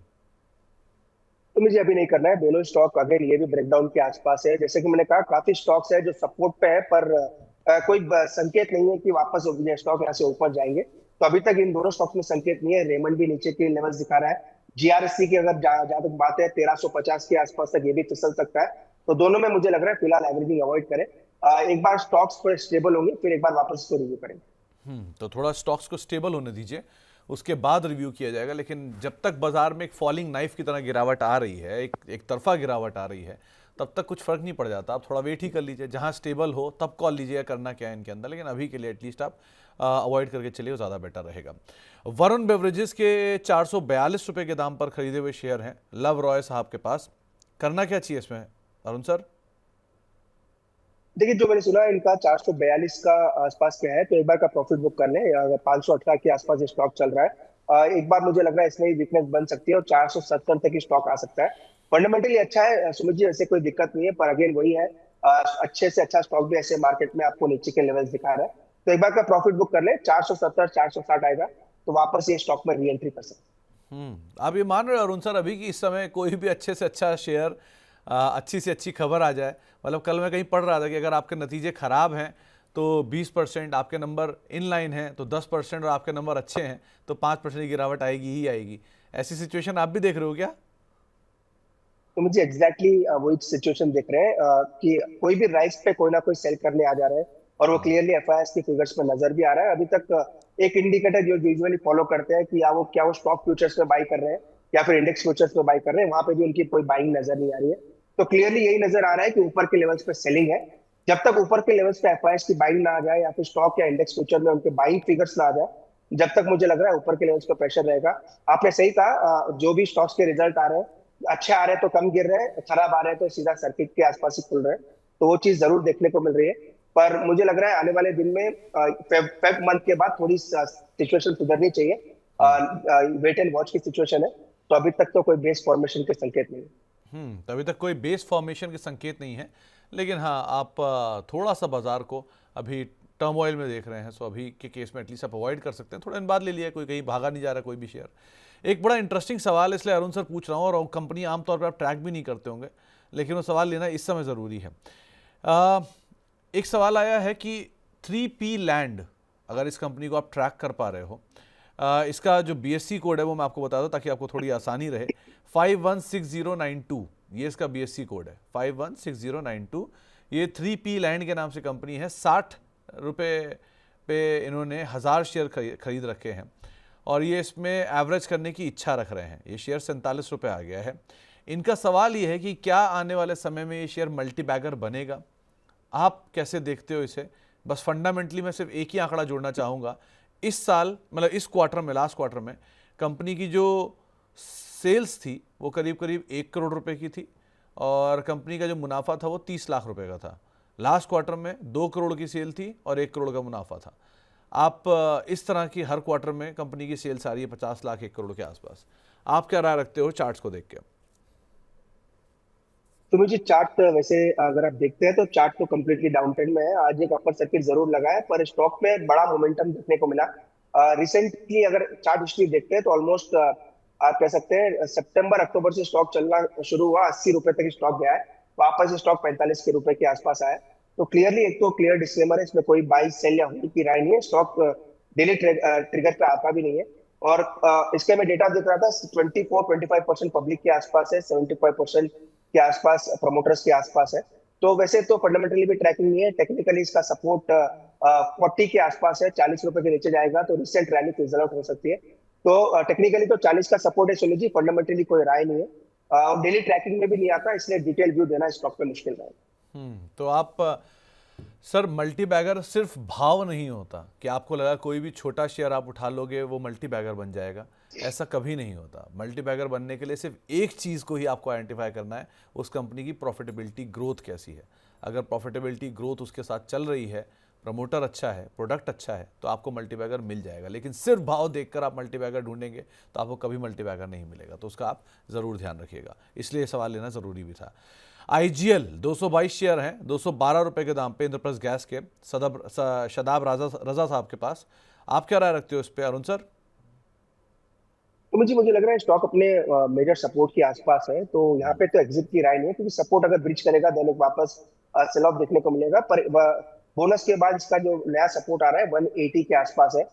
तो मुझे अभी नहीं करना है। दोनों स्टॉक अगर ये भी ब्रेकडाउन के आसपास है, जैसे कि मैंने कहा काफी स्टॉक्स है जो सपोर्ट पे है, पर कोई संकेत नहीं है कि वापस ये स्टॉक यहाँ से ऊपर जाएंगे। तो अभी तक इन दोनों स्टॉक्स में संकेत नहीं है। रेमंड भी नीचे के लेवल्स दिखा रहा है। GRSC की अगर जहां तक बात है 1350 के आसपास तक ये भी फिसल सकता है। तो दोनों में मुझे लग रहा है फिलहाल एवरेजिंग अवॉइड करें। एक बार स्टॉक्स थोड़े स्टेबल होंगे, फिर एक बार वापस इसको रिव्यू करेंगे। तो थोड़ा स्टॉक्स को स्टेबल होने दीजिए, उसके बाद रिव्यू किया जाएगा। लेकिन जब तक बाजार में एक फॉलिंग नाइफ की तरह गिरावट आ रही है, एक तरफा गिरावट आ रही है, तब तक कुछ फर्क नहीं पड़ जाता। आप थोड़ा वेट ही कर लीजिए, जहां स्टेबल हो तब कॉल लीजिएगा करना क्या है इनके अंदर। लेकिन अभी के लिए एटलीस्ट आप अवॉइड करके चलिए, ज़्यादा बेटर रहेगा। वरुण बेवरेजेस के 442 रुपये के दाम पर खरीदे हुए शेयर हैं लव रॉय साहब के पास, करना क्या चाहिए इसमें अरुण सर? देखिए, जो मैंने सुना है इनका 442 का आसपास क्या है, तो एक बार का प्रॉफिट बुक कर लें। अगर 518 के आसपास ये स्टॉक चल रहा है, एक बार मुझे लग रहा है इसमें वीकनेस बन सकती है और 470 तक ही स्टॉक आ सकता है। फंडामेंटली अच्छा है सुमित जी, ऐसे कोई दिक्कत नहीं है, पर अगेन वही है, अच्छे से अच्छा स्टॉक भी ऐसे मार्केट में आपको नीचे के लेवल्स दिखा रहा है। तो एक बार का प्रॉफिट बुक कर ले, 470 460 आएगा तो वापस ये स्टॉक में री एंट्री कर सकते हैं। आप ये मान रहे हो अरुण सर अभी कि इस समय कोई भी अच्छे से अच्छा शेयर, अच्छी से अच्छी खबर आ जाए? मतलब कल मैं कहीं पढ़ रहा था कि अगर आपके नतीजे खराब हैं तो 20%, आपके नंबर इन लाइन हैं तो 10%, और आपके नंबर अच्छे हैं तो 5% की गिरावट आएगी ही आएगी। ऐसी सिचुएशन आप भी देख रहे हो क्या? तो मुझे एग्जैक्टली वही सिचुएशन दिख रहे हैं कि कोई भी राइस पे कोई ना कोई सेल करने आ जा रहा है, और वो क्लियरली FIS की फिगर्स पे नजर भी आ रहा है। अभी तक एक इंडिकेटर जो यूजुअली फॉलो करते हैं कि क्या वो स्टॉक फ्यूचर्स पे बाई कर रहे हैं या फिर इंडेक्स फ्यूचर्स पे बाई कर रहे हैं, वहां पे भी उनकी कोई बाइंग नजर नहीं आ रही है। तो क्लियरली यही नजर आ रहा है कि ऊपर के लेवल्स पे सेलिंग है। जब तक ऊपर के लेवल्स पे FIS की बाइंग ना आ जाए या फिर स्टॉक या इंडेक्स फ्यूचर में उनके बाइंग फिगर्स ना आ जाए, जब तक मुझे लग रहा है ऊपर के लेवल्स पे प्रेशर रहेगा। आपने सही कहा, जो भी स्टॉक्स के रिजल्ट आ रहे हैं, अच्छे आ रहे हैं तो कम गिर रहे हैं, खराब आ रहे हैं तो सीधा सर्किट के आसपास ही खुल रहे हैं। तो वो चीज जरूर देखने को मिल रही है। पर मुझे लग रहा है आने वाले दिन में फेब मंथ के बाद थोड़ी सिचुएशन सुधरनी चाहिए। वेट एंड वॉच की सिचुएशन है, तो अभी तक तो कोई बेस फॉर्मेशन के संकेत नहीं है। तो अभी तक कोई बेस फॉर्मेशन के संकेत नहीं है, लेकिन हाँ आप थोड़ा सा बाजार को अभी टर्मोइल में देख रहे हैं, सो अभी के केस में एटलीस्ट आप अवॉइड कर सकते हैं। थोड़ा दिन बाद ले लिया, कोई कहीं भागा नहीं जा रहा कोई भी शेयर। एक बड़ा इंटरेस्टिंग सवाल इसलिए अरुण सर पूछ रहा हूँ, और कंपनी आमतौर पर आप ट्रैक भी नहीं करते होंगे, लेकिन वो सवाल लेना इस समय ज़रूरी है। एक सवाल आया है कि 3P लैंड, अगर इस कंपनी को आप ट्रैक कर पा रहे हो, इसका जो BSC कोड है वो मैं आपको बता दूं ताकि आपको थोड़ी आसानी रहे। 516092 ये इसका BSC कोड है, 516092। ये 3P लैंड के नाम से कंपनी है। 60 रुपये पे इन्होंने 1000 शेयर खरीद रखे हैं, और ये इसमें एवरेज करने की इच्छा रख रहे हैं। ये शेयर 47 रुपये आ गया है। इनका सवाल ये है कि क्या आने वाले समय में ये शेयर मल्टी बैगर बनेगा? आप कैसे देखते हो इसे? बस फंडामेंटली मैं सिर्फ एक ही आंकड़ा जोड़ना चाहूँगा। इस साल, मतलब इस क्वार्टर में, लास्ट क्वार्टर में कंपनी की जो सेल्स थी वो करीब करीब 1 करोड़ रुपए की थी, और कंपनी का जो मुनाफा था वो 30 लाख रुपए का था। लास्ट क्वार्टर में 2 करोड़ की सेल थी और 1 करोड़ का मुनाफा था। आप इस तरह की हर क्वार्टर में कंपनी की सेल्स आ रही है 50 लाख 1 करोड़ के आसपास। आप क्या राय रखते हो चार्ट्स को देख के? तो मुझे चार्ट, वैसे अगर आप देखते हैं तो चार्ट तो कम्प्लीटली डाउन ट्रेंड में है। आज एक अपर सर्किट जरूर लगा है, पर स्टॉक में बड़ा मोमेंटम देखने को मिला। रिसेंटली अगर चार्ट हिस्ट्री देखते हैं तो ऑलमोस्ट आप कह सकते हैं सितंबर अक्टूबर से स्टॉक चलना शुरू हुआ, 80 रुपए तक स्टॉक गया है, वापस स्टॉक 45 के रुपए के आसपास आया। तो क्लियरली एक तो क्लियर डिस्क्लेमर है, इसमें कोई बाई सेल या होल्ड की राय नहीं है। स्टॉक डेली ट्रिगर पे आता भी नहीं है। और इसके मैं डेटा देख रहा था, 24-25% पब्लिक के आसपास है, 75% के आसपास प्रमोटर्स के आसपास है। तो वैसे तो फंडामेंटली भी ट्रैकिंग नहीं है। टेक्निकली इसका सपोर्ट 40 के आसपास है, 40 रुपए के नीचे जाएगा तो रिसेंट रैली फिजल आउट हो सकती है। तो टेक्निकली तो 40 का सपोर्ट है सुनील जी, फंडामेंटली कोई राय नहीं है। डेली ट्रैकिंग में भी नहीं आता, इसलिए डिटेल व्यू देना स्टॉक पे मुश्किल है। तो आप सर, मल्टी बैगर सिर्फ भाव नहीं होता कि आपको लगा कोई भी छोटा शेयर आप उठा लोगे वो मल्टी बैगर बन जाएगा, ऐसा कभी नहीं होता। मल्टी बैगर बनने के लिए सिर्फ एक चीज़ को ही आपको आइडेंटिफाई करना है, उस कंपनी की प्रॉफिटेबिलिटी ग्रोथ कैसी है। अगर प्रॉफिटेबिलिटी ग्रोथ उसके साथ चल रही है, प्रमोटर अच्छा है, प्रोडक्ट अच्छा है, तो आपको मल्टी बैगर मिल जाएगा। लेकिन सिर्फ भाव देखकर आप मल्टी बैगर ढूंढेंगे तो आपको कभी मल्टी बैगर नहीं मिलेगा। तो उसका आप ज़रूर ध्यान रखिएगा, इसलिए सवाल लेना ज़रूरी भी था। IGL 222 शेयर हैं, 212 रुपए के दाम पे इंद्रप्रस्थ गैस के, शदाब रजा साहब के पास। आप क्या राय रखते हो इस पे अरुण सर? तो मुझे लग रहा है स्टॉक अपने मेजर सपोर्ट के आसपास है, तो यहाँ पे तो एग्जिट की राय नहीं है, क्योंकि सपोर्ट अगर ब्रिज करेगा देन वापस सेल ऑफ देखने को मिलेगा। पर बोनस के बाद इसका जो नया सपोर्ट आ रहा है 180 के आसपास है।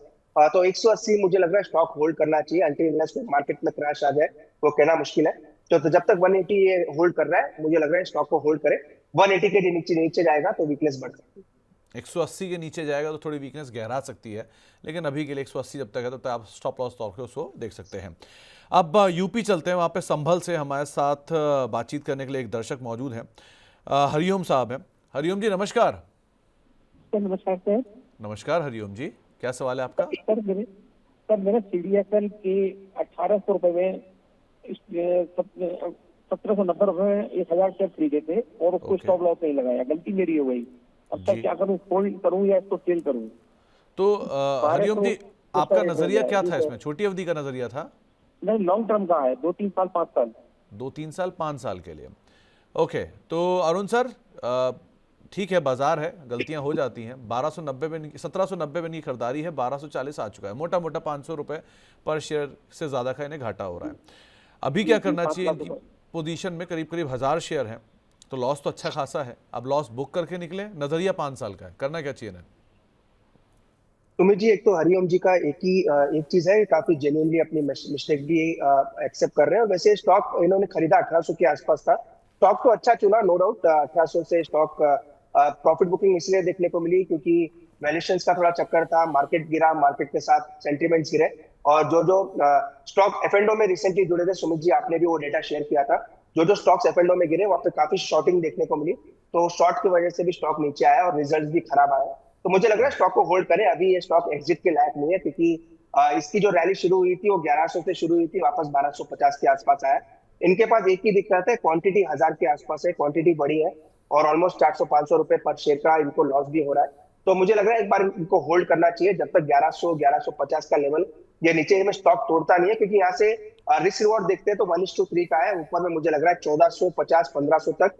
तो 180 मुझे लग रहा है स्टॉक होल्ड करना चाहिए अंटिल मार्केट में क्रैश आ जाए, वो कहना मुश्किल है। तो जब तक 180 ये होल्ड कर रहा है, मुझे लग रहा है स्टॉक को होल्ड करे। 180 के नीचे नीचे जाएगा तो वीकनेस बढ़ सकती है। 180 के नीचे जाएगा तो थोड़ी वीकनेस गहरा सकती है, लेकिन अभी के लिए 180 जब तक है तब तक आप स्टॉप लॉस तौर पे उसको देख सकते हैं। अब यूपी चलते हैं, वहाँ पे संभल से हमारे साथ बातचीत करने के लिए एक दर्शक मौजूद हैं, हरिओम साहब हैं। हरिओम जी नमस्कार। नमस्कार सर। नमस्कार हरिओम जी, क्या सवाल है आपका? सर मेरा CDSL के 1800 रुपए में 1790 रुपए में 1000 शेयर खरीदे थे और उसको स्टॉप लॉस नहीं लगाया, गलती मेरी हो गई। अब तक क्या करूं, होल्ड करूं या इसको सेल करूं? तो हरिओम जी, आपका नजरिया क्या था इसमें? छोटी अवधि का नजरिया था? नहीं, लॉन्ग टर्म का है, 2-3 साल 5 साल। 2-3 साल 5 साल के लिए, ओके। तो अरुण सर, ठीक है, बाजार है, गलतियां हो जाती हैं। 1290 में 1790 में नहीं खरीदारी है, 1240 आ चुका है। मोटा मोटा 500 रुपए पर शेयर से ज्यादा का इन्हें घाटा हो रहा है। अभी क्या करना चाहिए? इनकी पोजीशन में करीब करीब 1000 शेयर हैं, तो लॉस तो अच्छा खासा है। अब लॉस बुक करके निकले, नजरिया 5 साल का है, करना क्या चाहिए ना? सुमित जी, एक तो हरिओम जी का एक चीज है, काफी जेन्युइनली अपनी मिस्टेक भी एक्सेप्ट कर रहे हैं। और वैसे स्टॉक इन्होंने खरीदा 1800 के आसपास था, स्टॉक तो अच्छा चुना, नो डाउट। 1800 से स्टॉक प्रॉफिट बुकिंग इसलिए देखने को मिली क्योंकि वैल्यूएशंस का थोड़ा चक्कर था, मार्केट गिरा, मार्केट के साथ सेंटीमेंट्स गिरे। और जो स्टॉक F&O में रिसेंटली जुड़े थे, सुमित जी आपने भी वो डेटा शेयर किया था, जो स्टॉक्स F&O में गिरे वहां पे काफी शॉर्टिंग देखने को मिली। तो शॉर्ट की वजह से भी स्टॉक नीचे आया और रिजल्ट भी खराब आया। तो मुझे लग रहा है स्टॉक को होल्ड करें, अभी ये स्टॉक एग्जिट के लायक नहीं है, क्योंकि इसकी जो रैली शुरू हुई थी वो 1100 से शुरू हुई थी, वापस 1250 के आसपास आया। इनके पास एक ही दिक्कत है, क्वांटिटी 1000 के आसपास है, क्वांटिटी बड़ी है और ऑलमोस्ट 400-500 रुपए पर शेयर का इनको लॉस भी हो रहा है। तो मुझे लग रहा है एक बार इनको होल्ड करना चाहिए जब तक 1100-1150 का लेवल ये नीचे में स्टॉक तोड़ता नहीं है, क्योंकि यहाँ से रिस्क रिवॉर्ड देखते हैं तो 1:3 का है। ऊपर में मुझे लग रहा है 1450 1500 तक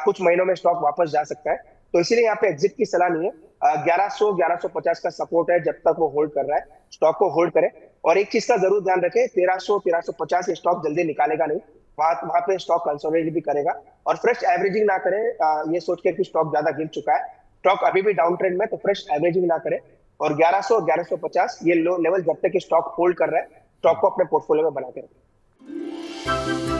कुछ महीनों में स्टॉक वापस जा सकता है, तो इसीलिए यहाँ पे एग्जिट की सलाह नहीं है। 1100 1150 का सपोर्ट है, जब तक वो होल्ड कर रहा है स्टॉक को होल्ड करें। और एक चीज का जरूर ध्यान रखें, 1300 1350 स्टॉक जल्दी निकालेगा नहीं, वहां पे स्टॉक कंसोलिडेट भी करेगा। और फ्रेश एवरेजिंग ना करें ये सोच के कि स्टॉक ज्यादा गिर चुका है, स्टॉक अभी भी डाउन ट्रेंड में, तो फ्रेश एवरेजिंग ना करें। और 1100 और 1150 ये लो लेवल जब तक स्टॉक होल्ड कर रहा है, स्टॉक को अपने पोर्टफोलियो में बना के रखें।